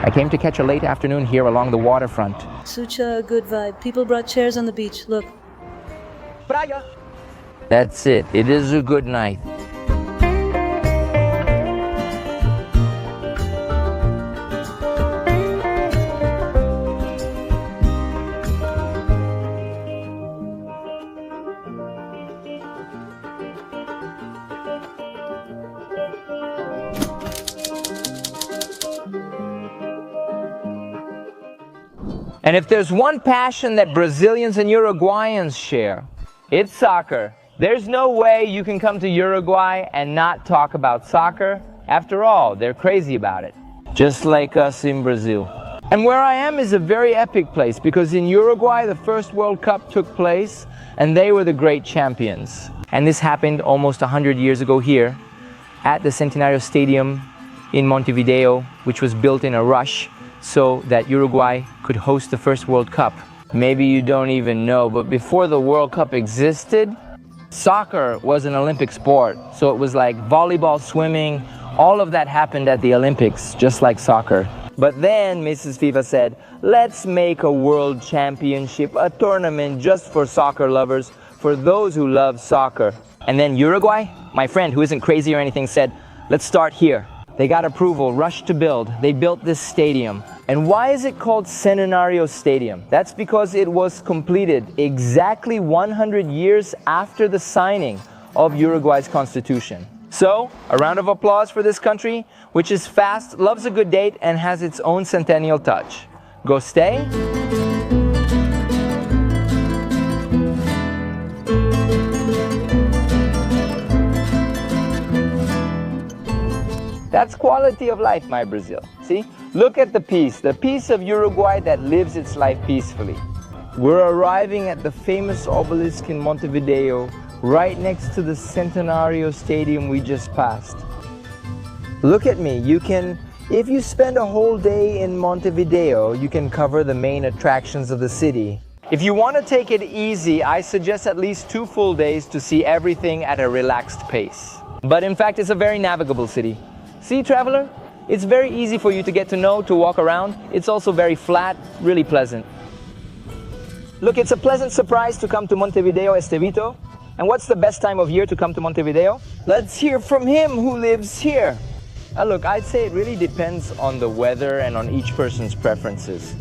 I came to catch a late afternoon here along the waterfront. Such a good vibe. People brought chairs on the beach. Look. Praia. That's it. It is a good night. And if there's one passion that Brazilians and Uruguayans share, it's soccer. There's no way you can come to Uruguay and not talk about soccer. After all, they're crazy about it, just like us in Brazil. And where I am is a very epic place because in Uruguay, the first World Cup took place and they were the great champions. And this happened almost 100 years ago here at the Centenario Stadium in Montevideo, which was built in a rush so that Uruguay could host the first World Cup. Maybe you don't even know, but before the World Cup existed, soccer was an Olympic sport. So it was like volleyball, swimming, all of that happened at the Olympics, just like soccer. But then Mrs. FIFA said, let's make a world championship, a tournament just for soccer lovers, for those who love soccer. And then Uruguay, my friend who isn't crazy or anything, said, let's start here. They got approval, rushed to build. They built this stadium. And why is it called Centenario Stadium? That's because it was completed exactly 100 years after the signing of Uruguay's constitution. So, a round of applause for this country, which is fast, loves a good date, and has its own centennial touch. Go stay. That's quality of life, my Brazil. See? Look at the piece of Uruguay that lives its life peacefully. We're arriving at the famous obelisk in Montevideo, right next to the Centenario Stadium we just passed. Look at me, if you spend a whole day in Montevideo, you can cover the main attractions of the city. If you want to take it easy, I suggest at least 2 full days to see everything at a relaxed pace. But in fact, it's a very navigable city. See, traveler? It's very easy for you to get to know, to walk around. It's also very flat, really pleasant. Look, it's a pleasant surprise to come to Montevideo Estevito. And what's the best time of year to come to Montevideo? Let's hear from him who lives here. Look, I'd say it really depends on the weather and on each person's preferences.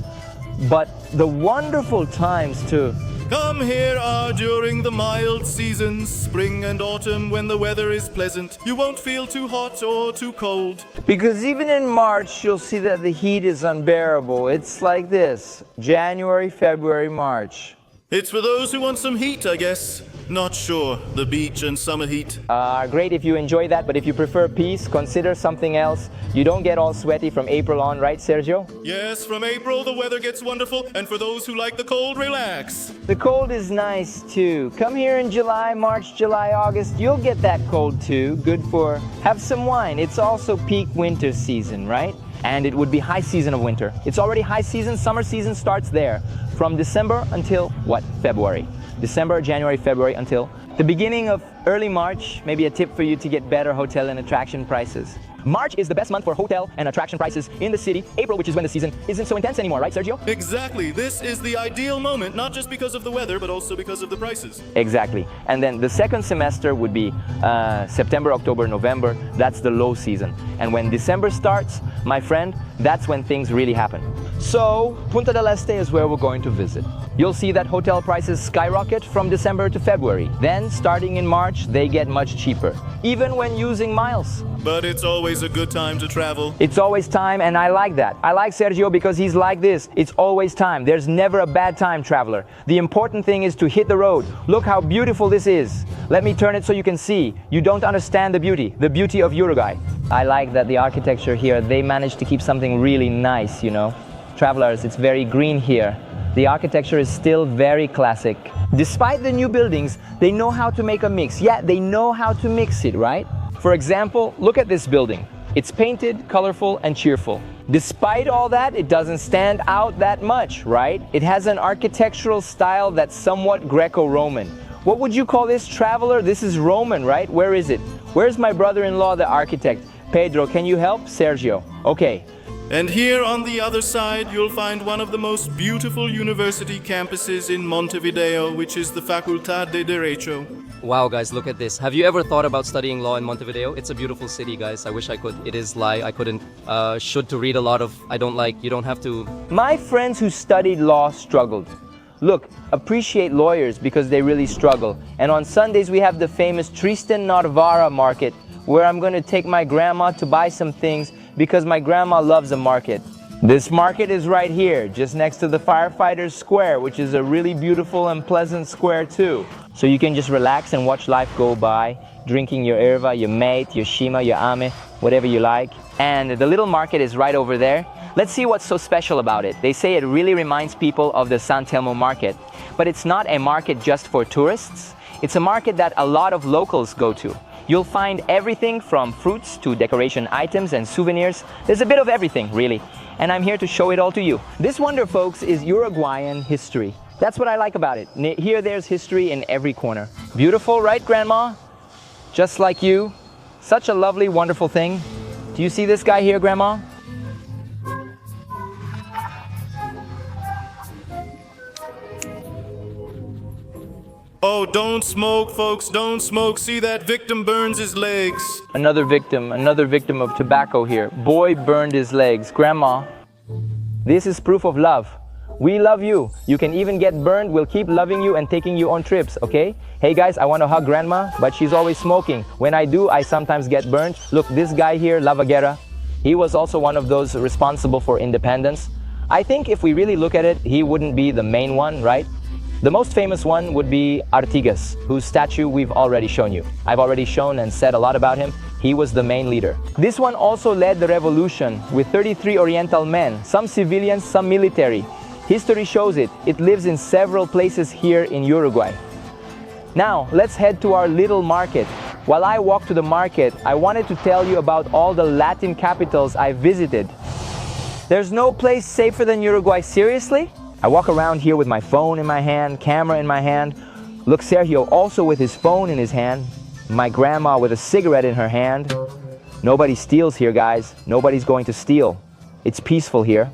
But the wonderful times to come here are during the mild seasons, spring and autumn, when the weather is pleasant. You won't feel too hot or too cold. Because even in March, you'll see that the heat is unbearable. It's like this: January, February, March. It's for those who want some heat, I guess. Not sure. The beach and summer heat. Great if you enjoy that, but if you prefer peace, consider something else. You don't get all sweaty from April on, right, Sergio? Yes, from April the weather gets wonderful, and for those who like the cold, relax. The cold is nice too. Come here in July, March, July, August. You'll get that cold too. Good for have some wine. It's also peak winter season, right? And it would be high season of winter. It's already high season. Summer season starts there from December until what? February. December, January, February until the beginning of early March. Maybe a tip for you to get better hotel and attraction prices. March is the best month for hotel and attraction prices in the city. April, which is when the season isn't so intense anymore, right, Sergio? Exactly. This is the ideal moment, not just because of the weather, but also because of the prices. Exactly. And then the second semester would be September, October, November. That's the low season. And when December starts, my friend, that's when things really happen. So, Punta del Este is where we're going to visit. You'll see that hotel prices skyrocket from December to February. Then, starting in March, they get much cheaper, even when using miles. But it's always a good time to travel. It's always time, and I like that. I like Sergio because he's like this. It's always time. There's never a bad time, traveler. The important thing is to hit the road. Look how beautiful this is. Let me turn it so you can see. You don't understand the beauty of Uruguay. I like that the architecture here, they managed to keep something really nice, you know. Travelers, it's very green here. The architecture is still very classic. Despite the new buildings, they know how to make a mix. Yeah, they know how to mix it, right? For example, look at this building. It's painted, colorful, and cheerful. Despite all that, it doesn't stand out that much, right? It has an architectural style that's somewhat Greco-Roman. What would you call this, traveler? This is Roman, right? Where is it? Where's my brother-in-law, the architect? Pedro, can you help? Sergio. Okay. And here on the other side, you'll find one of the most beautiful university campuses in Montevideo, which is the Facultad de Derecho. Wow, guys, look at this. Have you ever thought about studying law in Montevideo? It's a beautiful city, guys. I wish I could. It is lie. I couldn't. Should to read a lot of. I don't like. You don't have to. My friends who studied law struggled. Look, appreciate lawyers because they really struggle. And on Sundays, we have the famous Tristan Narvara market, where I'm going to take my grandma to buy some things because my grandma loves a market. This market is right here, just next to the Firefighters Square, which is a really beautiful and pleasant square too. So you can just relax and watch life go by, drinking your erva, your mate, your shima, your ame, whatever you like. And the little market is right over there. Let's see what's so special about it. They say it really reminds people of the San Telmo market. But it's not a market just for tourists. It's a market that a lot of locals go to. You'll find everything from fruits to decoration items and souvenirs. There's a bit of everything, really. And I'm here to show it all to you. This wonder, folks, is Uruguayan history. That's what I like about it. Here, there's history in every corner. Beautiful, right, Grandma? Just like you. Such a lovely, wonderful thing. Do you see this guy here, Grandma? Oh, don't smoke, folks, don't smoke. See, that victim burns his legs. Another victim of tobacco here. Boy burned his legs. Grandma, this is proof of love. We love you. You can even get burned. We'll keep loving you and taking you on trips, okay? Hey guys, I want to hug Grandma, but she's always smoking. When I do, I sometimes get burned. Look, this guy here, Lavaguera, he was also one of those responsible for independence. I think if we really look at it, he wouldn't be the main one, right? The most famous one would be Artigas, whose statue we've already shown you. I've already shown and said a lot about him. He was the main leader. This one also led the revolution with 33 Oriental men, some civilians, some military. History shows it. It lives in several places here in Uruguay. Now, let's head to our little market. While I walk to the market, I wanted to tell you about all the Latin capitals I visited. There's no place safer than Uruguay, seriously? I walk around here with my phone in my hand, camera in my hand. Look, Sergio also with his phone in his hand. My grandma with a cigarette in her hand. Nobody steals here, guys. Nobody's going to steal. It's peaceful here.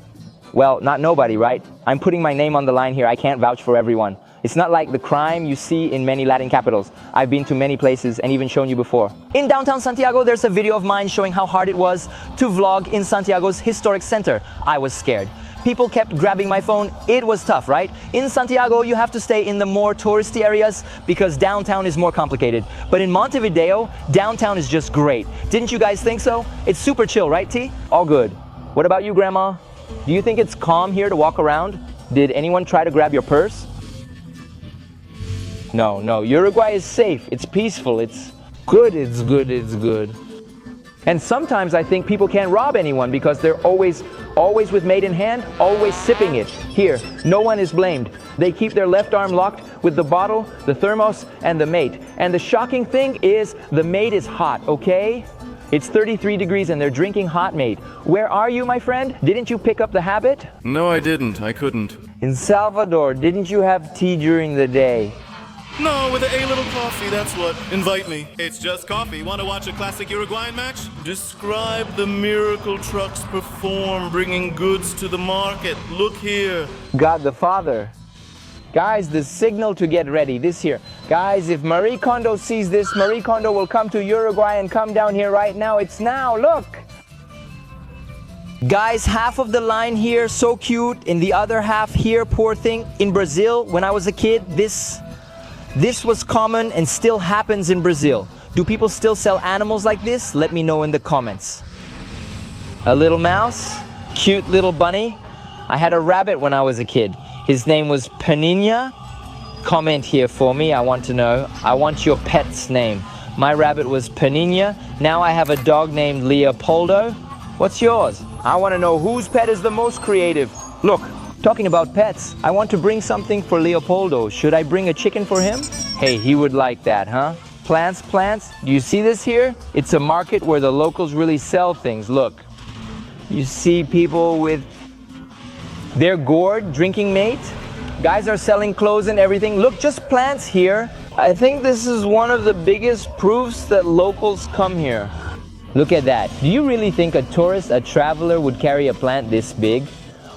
Well, not nobody, right? I'm putting my name on the line here. I can't vouch for everyone. It's not like the crime you see in many Latin capitals. I've been to many places and even shown you before. In downtown Santiago, there's a video of mine showing how hard it was to vlog in Santiago's historic center. I was scared. People kept grabbing my phone. It was tough, right? In Santiago, you have to stay in the more touristy areas because downtown is more complicated. But in Montevideo, downtown is just great. Didn't you guys think so? It's super chill, right, T? All good. What about you, Grandma? Do you think it's calm here to walk around? Did anyone try to grab your purse? No. Uruguay is safe. It's peaceful. It's good. It's good. And sometimes I think people can't rob anyone because they're always with mate in hand, always sipping it. Here, no one is blamed. They keep their left arm locked with the bottle, the thermos, and the mate. And the shocking thing is the mate is hot, okay? It's 33 degrees and they're drinking hot mate. Where are you, my friend? Didn't you pick up the habit? No, I didn't. I couldn't. In Salvador, didn't you have tea during the day? No, with a little coffee, that's what. Invite me. It's just coffee. Want to watch a classic Uruguayan match? Describe the miracle trucks perform, bringing goods to the market. Look here. God the Father. Guys, the signal to get ready, this here. Guys, if Marie Kondo sees this, Marie Kondo will come to Uruguay and come down here right now. It's now, look. Guys, half of the line here, so cute. In the other half here, poor thing. In Brazil, when I was a kid, this was common and still happens in Brazil. Do people still sell animals like this? Let me know in the comments. A little mouse, cute little bunny. I had a rabbit when I was a kid. His name was Paninha. Comment here for me, I want to know. I want your pet's name. My rabbit was Paninha. Now I have a dog named Leopoldo. What's yours? I want to know whose pet is the most creative. Look, talking about pets, I want to bring something for Leopoldo. Should I bring a chicken for him? Hey, he would like that, huh? Plants. Do you see this here? It's a market where the locals really sell things. Look, you see people with their gourd, drinking mate. Guys are selling clothes and everything. Look, just plants here. I think this is one of the biggest proofs that locals come here. Look at that. Do you really think a tourist, a traveler would carry a plant this big?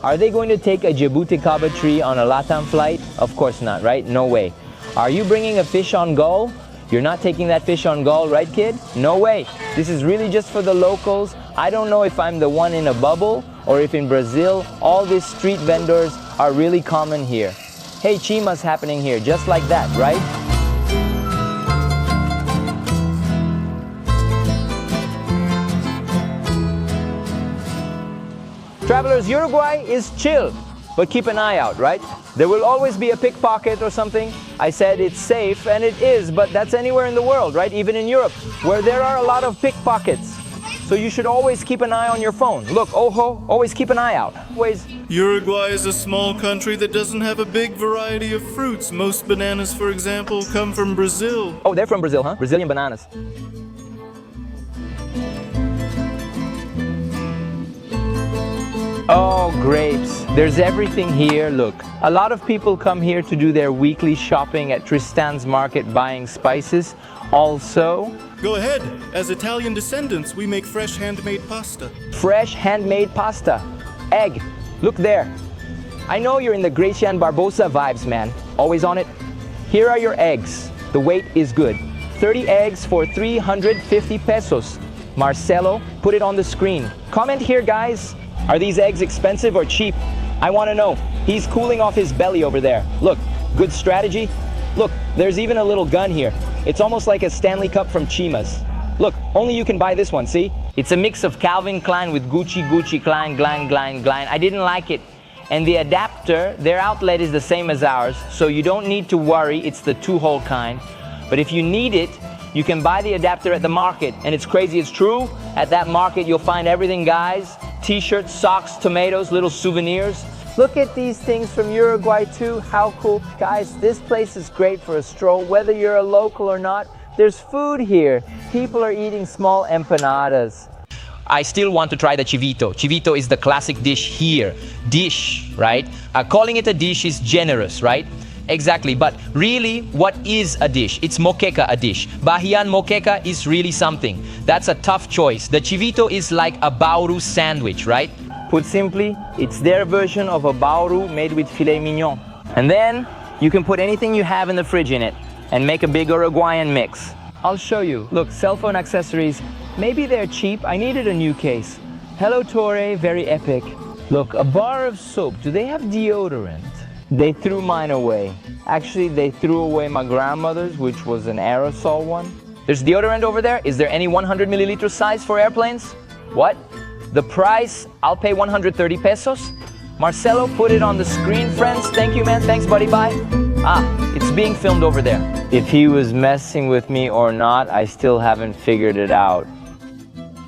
Are they going to take a jabuticaba tree on a LATAM flight? Of course not, right? No way. Are you bringing a fish on gull? You're not taking that fish on gull, right, kid? No way. This is really just for the locals. I don't know if I'm the one in a bubble or if in Brazil, all these street vendors are really common here. Hey, chima's happening here, just like that, right? Travelers, Uruguay is chill, but keep an eye out, right? There will always be a pickpocket or something. I said it's safe, and it is, but that's anywhere in the world, right? Even in Europe, where there are a lot of pickpockets. So you should always keep an eye on your phone. Look, ojo, always keep an eye out. Always. Uruguay is a small country that doesn't have a big variety of fruits. Most bananas, for example, come from Brazil. Oh, they're from Brazil, huh? Brazilian bananas. Oh, grapes. There's everything here. Look, a lot of people come here to do their weekly shopping at Tristan's market buying spices. Also, go ahead. As Italian descendants, we make fresh handmade pasta. Fresh handmade pasta. Egg. Look there. I know you're in the Gracian Barbosa vibes, man. Always on it. Here are your eggs. The weight is good. 30 eggs for 350 pesos. Marcelo, put it on the screen. Comment here, guys. Are these eggs expensive or cheap? I want to know. He's cooling off his belly over there. Look, good strategy. Look, there's even a little gun here. It's almost like a Stanley Cup from Chima's. Look, only you can buy this one, see? It's a mix of Calvin Klein with Gucci, Klein. I didn't like it. And the adapter, their outlet is the same as ours, so you don't need to worry. It's the 2-hole kind. But if you need it, You can buy the adapter at the market, and it's crazy, it's true. At that market, you'll find everything, guys. T-shirts, socks, tomatoes, little souvenirs. Look at these things from Uruguay too, how cool. Guys, this place is great for a stroll, whether you're a local or not. There's food here. People are eating small empanadas. I still want to try the chivito. Chivito is the classic dish here. Dish, right? Calling it a dish is generous, right? Exactly, but really, what is a dish? It's moqueca, a dish. Bahian moqueca is really something. That's a tough choice. The chivito is like a bauru sandwich, right? Put simply, it's their version of a bauru made with filet mignon. And then, you can put anything you have in the fridge in it and make a big Uruguayan mix. I'll show you. Look, cell phone accessories. Maybe they're cheap. I needed a new case. Hello Torre, very epic. Look, a bar of soap. Do they have deodorant? They threw mine away. Actually, they threw away my grandmother's, which was an aerosol one. There's deodorant over there. Is there any 100 milliliter size for airplanes? What? The price, I'll pay 130 pesos. Marcelo, put it on the screen, friends. Thank you, man. Thanks, buddy. Bye. It's being filmed over there. If he was messing with me or not, I still haven't figured it out.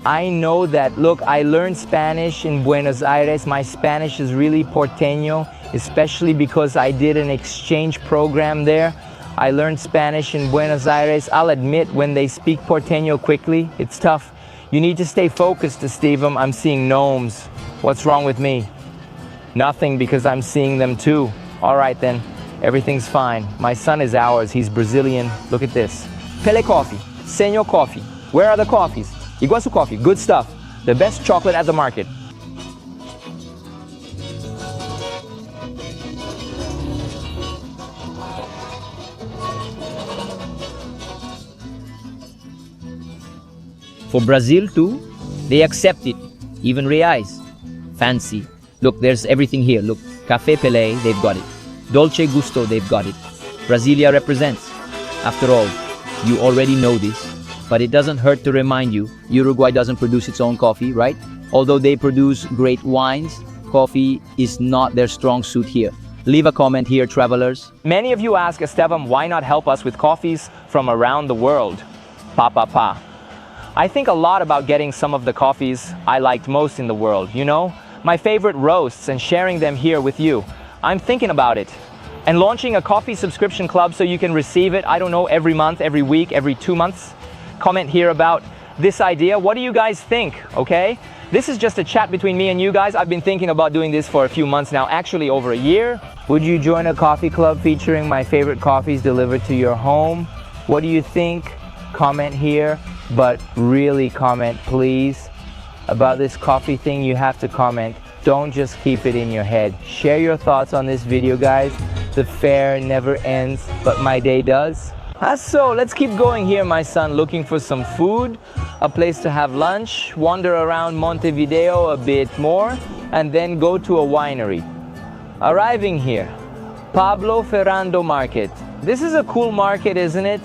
I know that, look, I learned Spanish in Buenos Aires. My Spanish is really porteño, especially because I did an exchange program there. I learned Spanish in Buenos Aires. I'll admit, when they speak porteño quickly, it's tough. You need to stay focused, Estevem. I'm seeing gnomes. What's wrong with me? Nothing, because I'm seeing them too. All right then, everything's fine. My son is ours, he's Brazilian. Look at this. Pele Coffee, Senor Coffee. Where are the coffees? Iguazu Coffee, good stuff. The best chocolate at the market. For Brazil too, they accept it, even reais. Fancy. Look, there's everything here. Look, Café Pelé, they've got it. Dolce Gusto, they've got it. Brasilia represents. After all, you already know this, but it doesn't hurt to remind you, Uruguay doesn't produce its own coffee, right? Although they produce great wines, coffee is not their strong suit here. Leave a comment here, travelers. Many of you ask, Estevam, why not help us with coffees from around the world? Pa. I think a lot about getting some of the coffees I liked most in the world, you know? My favorite roasts and sharing them here with you. I'm thinking about it. And launching a coffee subscription club so you can receive it, I don't know, every month, every week, every 2 months. Comment here about this idea. What do you guys think, okay? This is just a chat between me and you guys. I've been thinking about doing this for a few months now, actually over a year. Would you join a coffee club featuring my favorite coffees delivered to your home? What do you think? Comment here, but really comment, please. About this coffee thing, you have to comment. Don't just keep it in your head. Share your thoughts on this video, guys. The fair never ends, but my day does. So let's keep going here, my son, looking for some food, a place to have lunch, wander around Montevideo a bit more, and then go to a winery. Arriving here, Pablo Ferrando Market. This is a cool market, isn't it?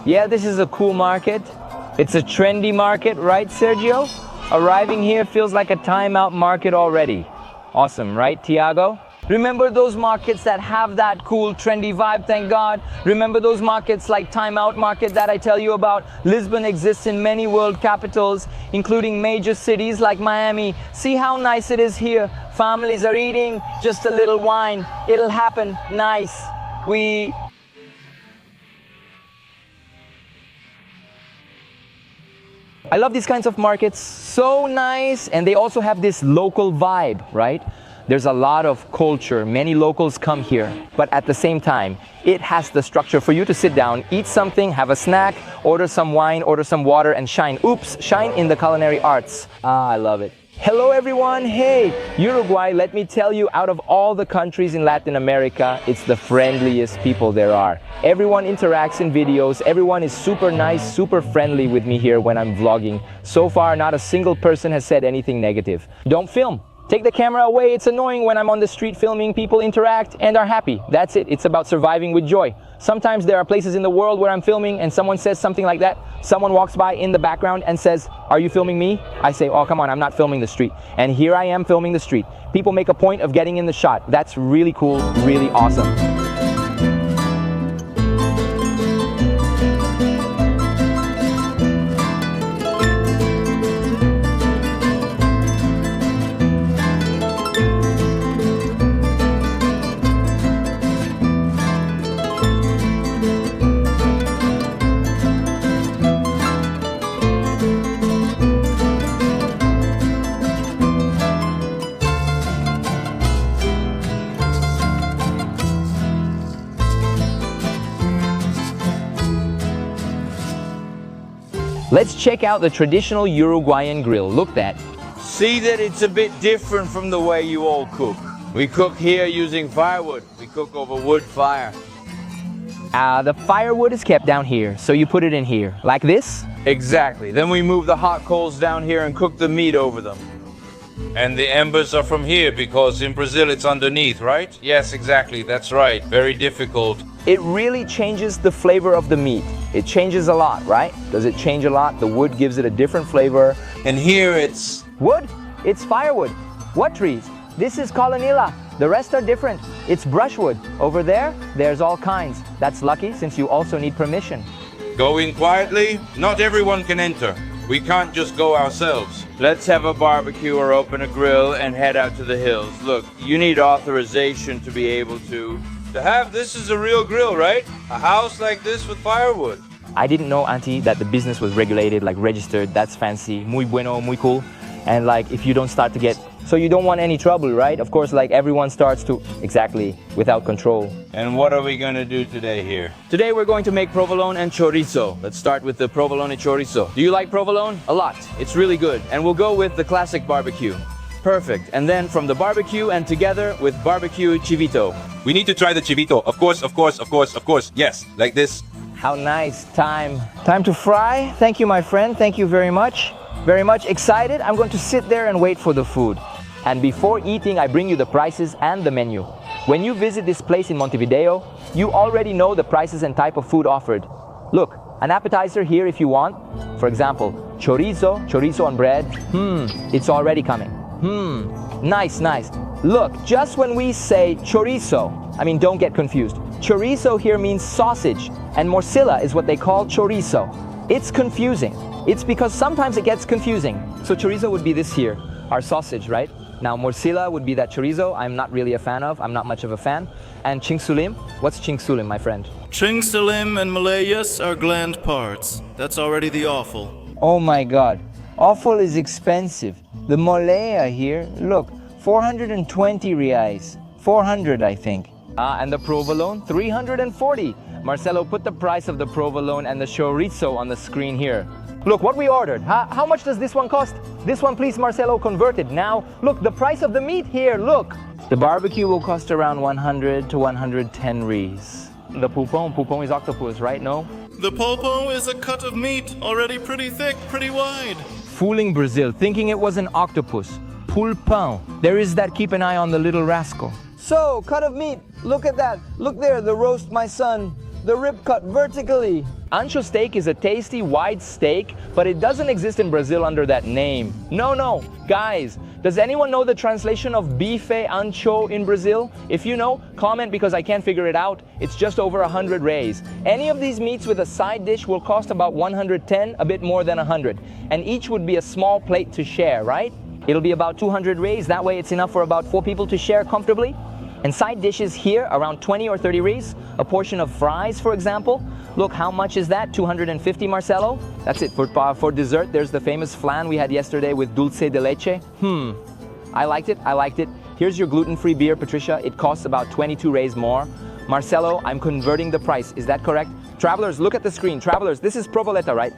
Yeah, this is a cool market. It's a trendy market, right, Sergio? Arriving here feels like a time-out market already. Awesome, right, Tiago? Remember those markets that have that cool, trendy vibe, thank God? Remember those markets like Time-Out Market that I tell you about? Lisbon exists in many world capitals, including major cities like Miami. See how nice it is here. Families are eating just a little wine. It'll happen. Nice. I love these kinds of markets, so nice, and they also have this local vibe, right? There's a lot of culture, many locals come here, but at the same time, it has the structure for you to sit down, eat something, have a snack, order some wine, order some water, and shine. Oops, shine in the culinary arts. I love it. Hello everyone, hey, Uruguay, let me tell you, out of all the countries in Latin America, it's the friendliest people there are. Everyone interacts in videos, everyone is super nice, super friendly with me here when I'm vlogging. So far, not a single person has said anything negative. Don't film. Take the camera away, it's annoying when I'm on the street filming, people interact and are happy. That's it, it's about surviving with joy. Sometimes there are places in the world where I'm filming and someone says something like that. Someone walks by in the background and says, "Are you filming me?" I say, "Oh, come on, I'm not filming the street." And here I am filming the street. People make a point of getting in the shot. That's really cool, really awesome. Let's check out the traditional Uruguayan grill. Look that. See that it's a bit different from the way you all cook. We cook here using firewood. We cook over wood fire. The firewood is kept down here, so you put it in here, like this? Exactly. Then we move the hot coals down here and cook the meat over them. And the embers are from here because in Brazil it's underneath, right? Yes, exactly. That's right. Very difficult. It really changes the flavor of the meat. It changes a lot, right? Does it change a lot? The wood gives it a different flavor. And here it's... Wood? It's firewood. What trees? This is colonilla. The rest are different. It's brushwood. Over there, there's all kinds. That's lucky since you also need permission. Go in quietly. Not everyone can enter. We can't just go ourselves. Let's have a barbecue or open a grill and head out to the hills. Look, you need authorization to be able to have this is a real grill, right? A house like this with firewood. I didn't know, Auntie, that the business was regulated, like registered. That's fancy. Muy bueno, muy cool. And like if you don't start to get... So you don't want any trouble, right? Of course, like everyone starts to... Exactly, without control. And what are we gonna do today here? Today we're going to make provolone and chorizo. Let's start with the provolone and chorizo. Do you like provolone? A lot. It's really good. And we'll go with the classic barbecue. Perfect. And then from the barbecue and together with barbecue chivito. We need to try the chivito. Of course, of course, of course, of course. Yes, like this. How nice. Time to fry. Thank you, my friend. Thank you very much. Very much excited. I'm going to sit there and wait for the food. And before eating, I bring you the prices and the menu. When you visit this place in Montevideo, you already know the prices and type of food offered. Look, an appetizer here if you want. For example, chorizo on bread. It's already coming. Nice, nice. Look, just when we say chorizo, I mean, don't get confused. Chorizo here means sausage, and morcilla is what they call chorizo. It's confusing. It's because sometimes it gets confusing. So chorizo would be this here, our sausage, right? Now morcilla would be that chorizo I'm not really a fan of. I'm not much of a fan. And chingsulim? What's chingsulim, my friend? Chingsulim and malayas are gland parts. That's already the offal. Oh my God. Offal is expensive. The molea here, look, 420 reais. 400, I think. And the provolone, 340. Marcelo, put the price of the provolone and the chorizo on the screen here. Look what we ordered. How much does this one cost? This one, please, Marcelo, converted. Now, look, the price of the meat here, look. The barbecue will cost around 100 to 110 reais. The pulpon is octopus, right? No? The pulpo is a cut of meat, already pretty thick, pretty wide. Fooling Brazil, thinking it was an octopus. Pulpão. There is that, keep an eye on the little rascal. So, cut of meat, look at that. Look there, the roast, my son. The rib cut vertically. Ancho steak is a tasty, wide steak, but it doesn't exist in Brazil under that name. No. Guys, does anyone know the translation of bife ancho in Brazil? If you know, comment because I can't figure it out. It's just over 100 reais. Any of these meats with a side dish will cost about 110, a bit more than 100. And each would be a small plate to share, right? It'll be about 200 reais. That way it's enough for about 4 people to share comfortably. And side dishes here, around 20 or 30 reais. A portion of fries, for example. Look, how much is that? 250, Marcelo? That's it. For dessert, there's the famous flan we had yesterday with dulce de leche. I liked it. Here's your gluten-free beer, Patricia. It costs about 22 reais more. Marcelo, I'm converting the price. Is that correct? Travelers, look at the screen. Travelers, this is provoleta, right?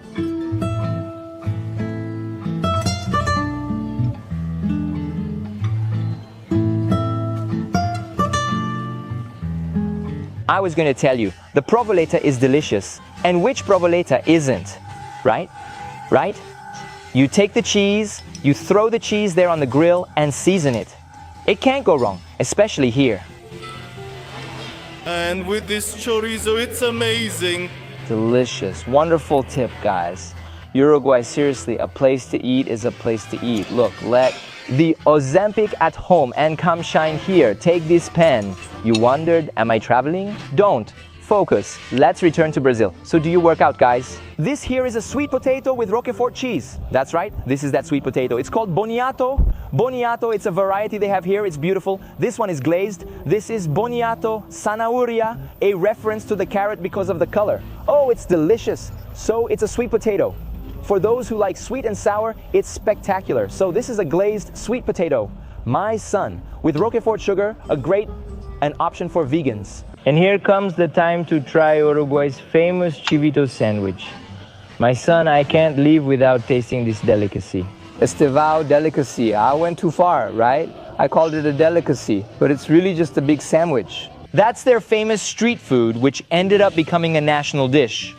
I was going to tell you, the provoleta is delicious. And which provoleta isn't? Right? You take the cheese, you throw the cheese there on the grill and season it. It can't go wrong, especially here. And with this chorizo, it's amazing. Delicious. Wonderful tip, guys. Uruguay, seriously, a place to eat is a place to eat. Look, let the Ozempic at home and come shine here. Take this pen. You wondered, am I traveling? Don't. Focus. Let's return to Brazil. So do you work out, guys? This here is a sweet potato with Roquefort cheese. That's right. This is that sweet potato. It's called boniato. Boniato, it's a variety they have here. It's beautiful. This one is glazed. This is boniato zanahoria, a reference to the carrot because of the color. Oh, it's delicious. So it's a sweet potato. For those who like sweet and sour, it's spectacular. So this is a glazed sweet potato. My son, with Roquefort sugar, an option for vegans. And here comes the time to try Uruguay's famous chivito sandwich. My son, I can't leave without tasting this delicacy. Estevao delicacy. I went too far, right? I called it a delicacy, but it's really just a big sandwich. That's their famous street food, which ended up becoming a national dish.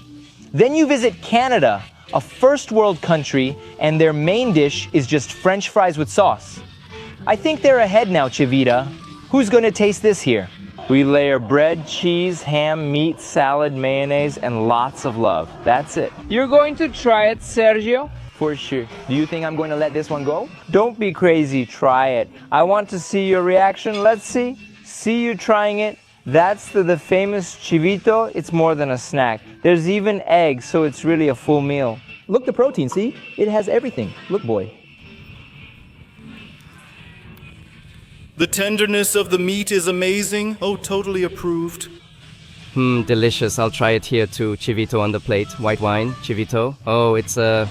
Then you visit Canada, a first world country, and their main dish is just French fries with sauce. I think they're ahead now, Chivita. Who's gonna taste this here? We layer bread, cheese, ham, meat, salad, mayonnaise, and lots of love. That's it. You're going to try it, Sergio? For sure. Do you think I'm going to let this one go? Don't be crazy, try it. I want to see your reaction. Let's see. See you trying it. That's the famous chivito. It's more than a snack. There's even eggs, so it's really a full meal. Look, the protein, see? It has everything. Look, boy. The tenderness of the meat is amazing. Oh, totally approved. Delicious. I'll try it here too. Chivito on the plate. White wine, chivito. Oh, it's a...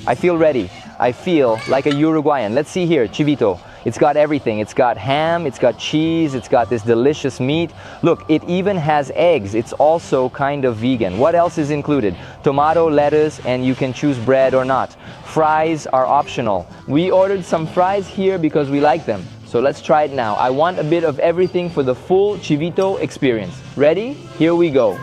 I feel ready. I feel like a Uruguayan. Let's see here, chivito. It's got everything. It's got ham, it's got cheese, it's got this delicious meat. Look, it even has eggs. It's also kind of vegan. What else is included? Tomato, lettuce, and you can choose bread or not. Fries are optional. We ordered some fries here because we like them. So let's try it now. I want a bit of everything for the full chivito experience. Ready? Here we go.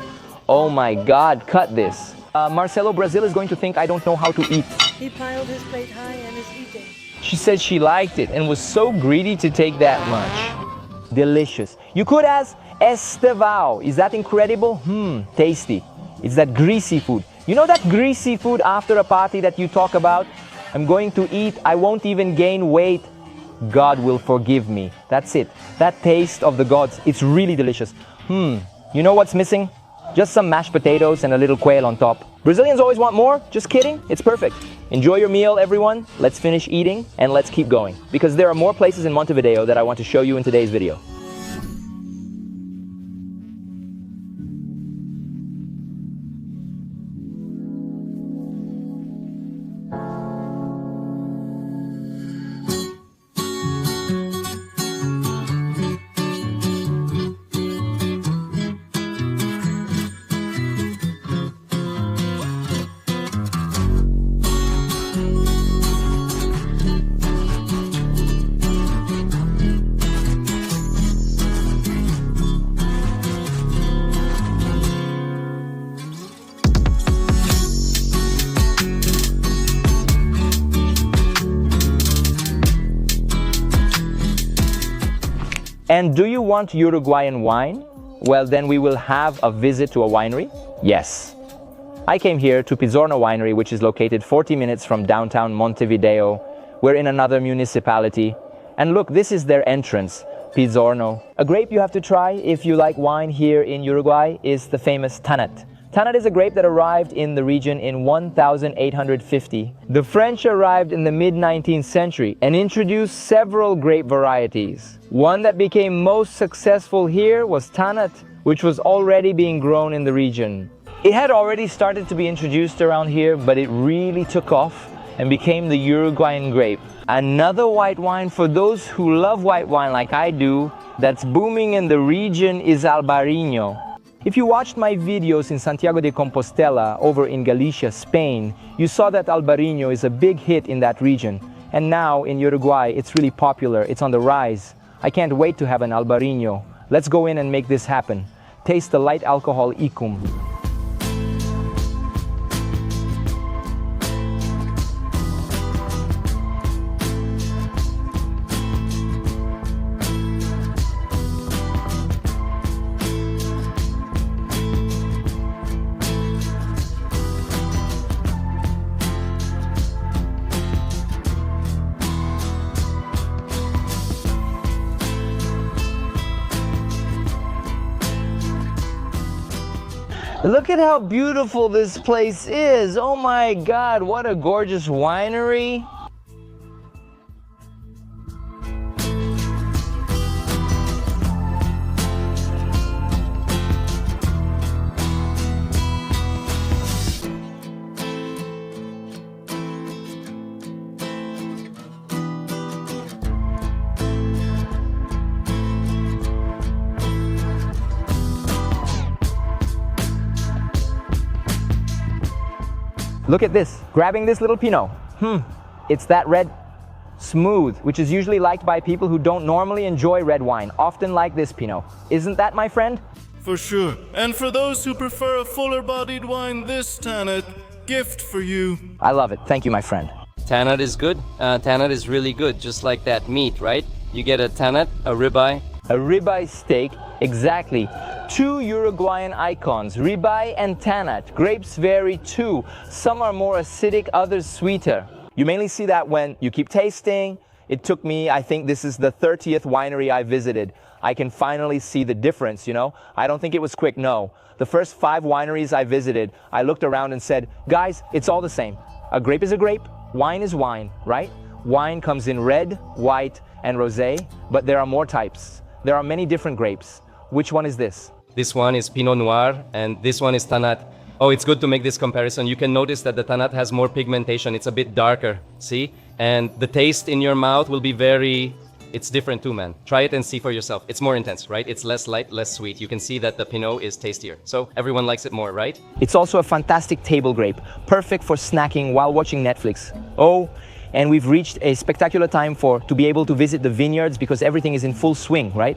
Oh my God, cut this. Marcelo, Brazil is going to think I don't know how to eat. He piled his plate high and is eating. She said she liked it and was so greedy to take that much. Delicious. You could ask Estevao. Is that incredible? Tasty. It's that greasy food. You know that greasy food after a party that you talk about? I'm going to eat. I won't even gain weight. God will forgive me. That's it. That taste of the gods. It's really delicious. You know what's missing? Just some mashed potatoes and a little quail on top. Brazilians always want more. Just kidding. It's perfect. Enjoy your meal, everyone. Let's finish eating and let's keep going, because there are more places in Montevideo that I want to show you in today's video. And do you want Uruguayan wine? Well, then we will have a visit to a winery. Yes. I came here to Pizzorno Winery, which is located 40 minutes from downtown Montevideo. We're in another municipality. And look, this is their entrance, Pizzorno. A grape you have to try if you like wine here in Uruguay is the famous Tanat. Tanat is a grape that arrived in the region in 1850. The French arrived in the mid-19th century and introduced several grape varieties. One that became most successful here was Tanat, which was already being grown in the region. It had already started to be introduced around here, but it really took off and became the Uruguayan grape. Another white wine for those who love white wine like I do, that's booming in the region is Albarino. If you watched my videos in Santiago de Compostela over in Galicia, Spain, you saw that Albarino is a big hit in that region. And now in Uruguay, it's really popular. It's on the rise. I can't wait to have an Albarino. Let's go in and make this happen. Taste the light alcohol Icum. Look at how beautiful this place is. Oh my God, what a gorgeous winery. Look at this, grabbing this little Pinot. It's that red, smooth, which is usually liked by people who don't normally enjoy red wine, often like this Pinot. Isn't that, my friend? For sure. And for those who prefer a fuller-bodied wine, this Tanat, gift for you. I love it. Thank you, my friend. Tanat is good. Tanat is really good, just like that meat, right? You get a Tanat, a ribeye. A ribeye steak, exactly. Two Uruguayan icons, ribeye and Tanat. Grapes vary too. Some are more acidic, others sweeter. You mainly see that when you keep tasting. It took me, I think this is the 30th winery I visited. I can finally see the difference, you know? I don't think it was quick, no. The first 5 wineries I visited, I looked around and said, guys, it's all the same. A grape is a grape, wine is wine, right? Wine comes in red, white, and rosé, but there are more types. There are many different grapes. Which one is this? This one is Pinot Noir, and this one is Tanat. Oh, it's good to make this comparison. You can notice that the Tanat has more pigmentation. It's a bit darker, see? And the taste in your mouth will be it's different too, man. Try it and see for yourself. It's more intense, right? It's less light, less sweet. You can see that the Pinot is tastier. So everyone likes it more, right? It's also a fantastic table grape, perfect for snacking while watching Netflix. Oh, and we've reached a spectacular time to be able to visit the vineyards because everything is in full swing, right?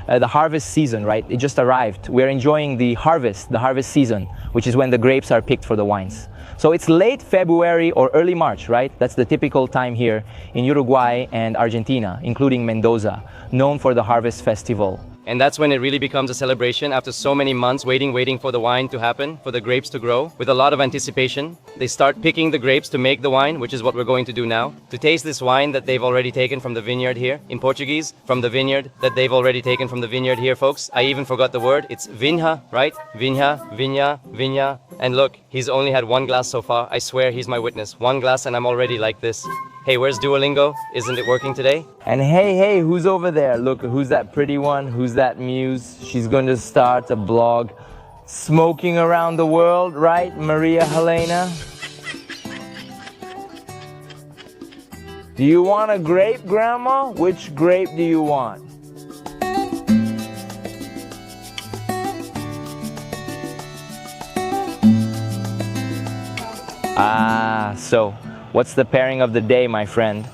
The harvest season, right? It just arrived. We're enjoying the harvest season, which is when the grapes are picked for the wines. So it's late February or early March, right? That's the typical time here in Uruguay and Argentina, including Mendoza, known for the harvest festival. And that's when it really becomes a celebration after so many months waiting for the wine to happen, for the grapes to grow. With a lot of anticipation, they start picking the grapes to make the wine, which is what we're going to do now. To taste this wine that they've already taken from the vineyard here, in Portuguese, from the vineyard that they've already taken from the vineyard here, folks. I even forgot the word. It's vinha, right? Vinha, viña, viña. And look, he's only had 1 glass so far. I swear he's my witness. 1 glass and I'm already like this. Hey, where's Duolingo? Isn't it working today? And hey, who's over there? Look, who's that pretty one? Who's that muse? She's going to start a blog smoking around the world, right, Maria Helena? Do you want a grape, Grandma? Which grape do you want? So what's the pairing of the day, my friend?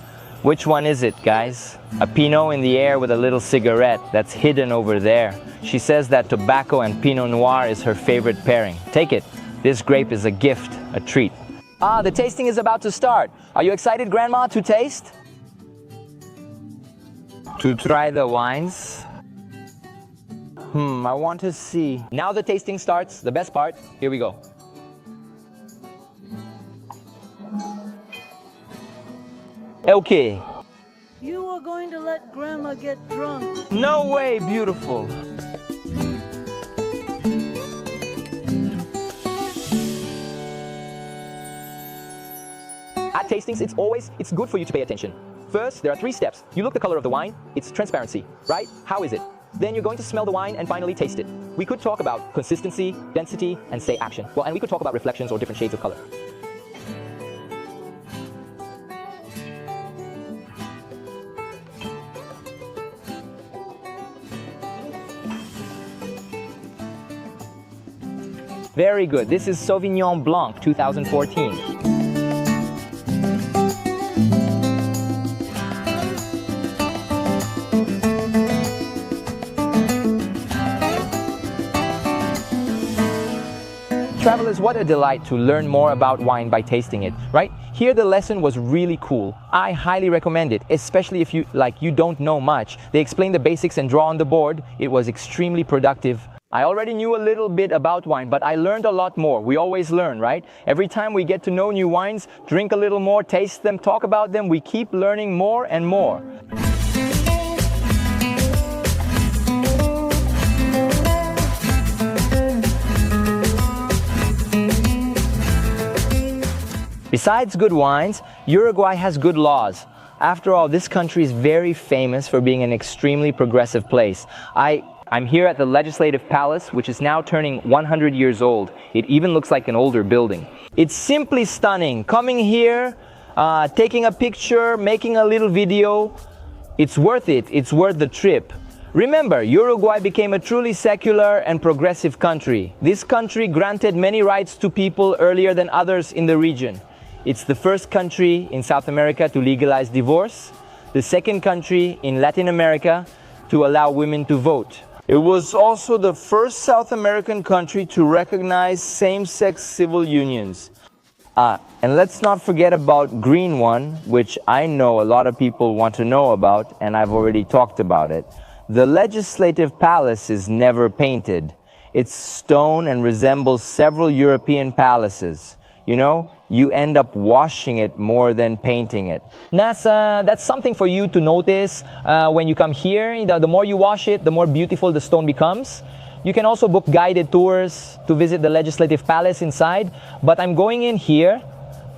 Which one is it, guys? A Pinot in the air with a little cigarette that's hidden over there. She says that tobacco and Pinot Noir is her favorite pairing. Take it. This grape is a gift, a treat. The tasting is about to start. Are you excited, Grandma, to taste? To try the wines? I want to see. Now the tasting starts, the best part. Here we go. Okay. You are going to let Grandma get drunk. No way, beautiful. At tastings, it's good for you to pay attention. First, there are 3 steps. You look the color of the wine, it's transparency, right? How is it? Then you're going to smell the wine and finally taste it. We could talk about consistency, density, and say action. Well, and we could talk about reflections or different shades of color. Very good. This is Sauvignon Blanc 2014. Travelers, what a delight to learn more about wine by tasting it, right? Here the lesson was really cool. I highly recommend it, especially if you don't know much. They explain the basics and draw on the board. It was extremely productive. I already knew a little bit about wine, but I learned a lot more. We always learn, right? Every time we get to know new wines, drink a little more, taste them, talk about them, we keep learning more and more. Besides good wines, Uruguay has good laws. After all, this country is very famous for being an extremely progressive place. I'm here at the Legislative Palace, which is now turning 100 years old. It even looks like an older building. It's simply stunning. Coming here, taking a picture, making a little video, it's worth it. It's worth the trip. Remember, Uruguay became a truly secular and progressive country. This country granted many rights to people earlier than others in the region. It's the first country in South America to legalize divorce, the second country in Latin America to allow women to vote. It was also the first South American country to recognize same-sex civil unions. And let's not forget about Green One, which I know a lot of people want to know about, and I've already talked about it. The Legislative Palace is never painted. It's stone and resembles several European palaces. You know, you end up washing it more than painting it. That's something for you to notice when you come here. The more you wash it, the more beautiful the stone becomes. You can also book guided tours to visit the Legislative Palace inside. But I'm going in here.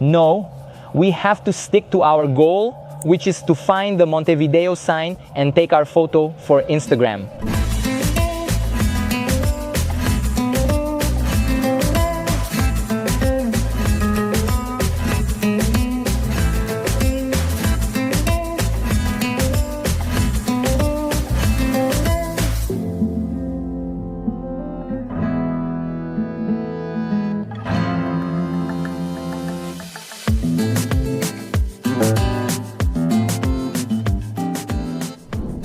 No, we have to stick to our goal, which is to find the Montevideo sign and take our photo for Instagram.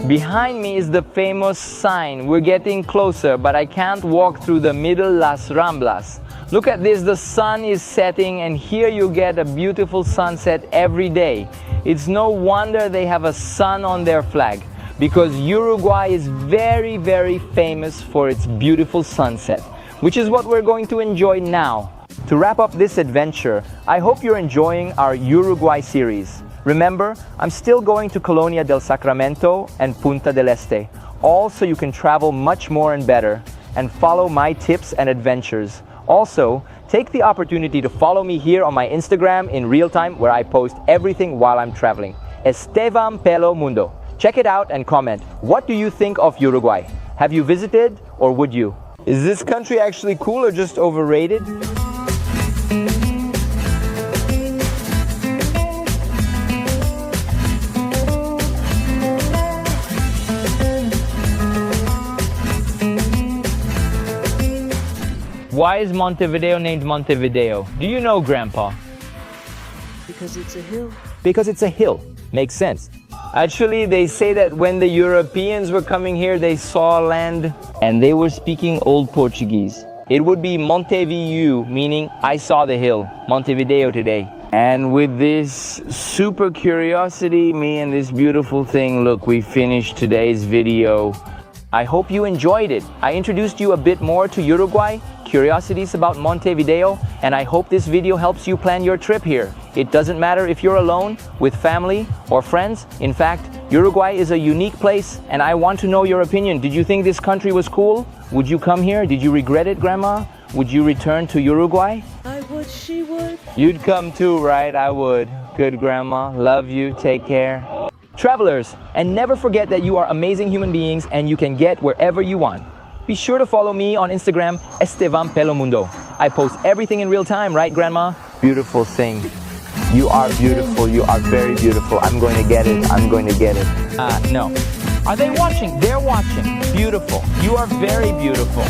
Behind me is the famous sign. We're getting closer, but I can't walk through the middle Las Ramblas. Look at this, the sun is setting, and here you get a beautiful sunset every day. It's no wonder they have a sun on their flag, because Uruguay is very, very famous for its beautiful sunset, which is what we're going to enjoy now. To wrap up this adventure, I hope you're enjoying our Uruguay series. Remember, I'm still going to Colonia del Sacramento and Punta del Este, all so you can travel much more and better, and follow my tips and adventures. Also, take the opportunity to follow me here on my Instagram in real time, where I post everything while I'm traveling. Esteban Pelo Mundo. Check it out and comment. What do you think of Uruguay? Have you visited, or would you? Is this country actually cool or just overrated? Why is Montevideo named Montevideo? Do you know, Grandpa? Because it's a hill. Because it's a hill. Makes sense. Actually, they say that when the Europeans were coming here, they saw land and they were speaking Old Portuguese. It would be Montevideo, meaning I saw the hill, Montevideo today. And with this super curiosity, me and this beautiful thing, look, we finished today's video. I hope you enjoyed it. I introduced you a bit more to Uruguay, curiosities about Montevideo, and I hope this video helps you plan your trip here. It doesn't matter if you're alone, with family, or friends. In fact, Uruguay is a unique place, and I want to know your opinion. Did you think this country was cool? Would you come here? Did you regret it, Grandma? Would you return to Uruguay? I would, she would. You'd come too, right? I would. Good, Grandma. Love you. Take care. Travelers, and never forget that you are amazing human beings and you can get wherever you want. Be sure to follow me on Instagram, Esteban Pelo Mundo. I post everything in real time, right, Grandma? Beautiful thing. You are beautiful. You are very beautiful. I'm going to get it. I'm going to get it. No. Are they watching? They're watching. Beautiful. You are very beautiful.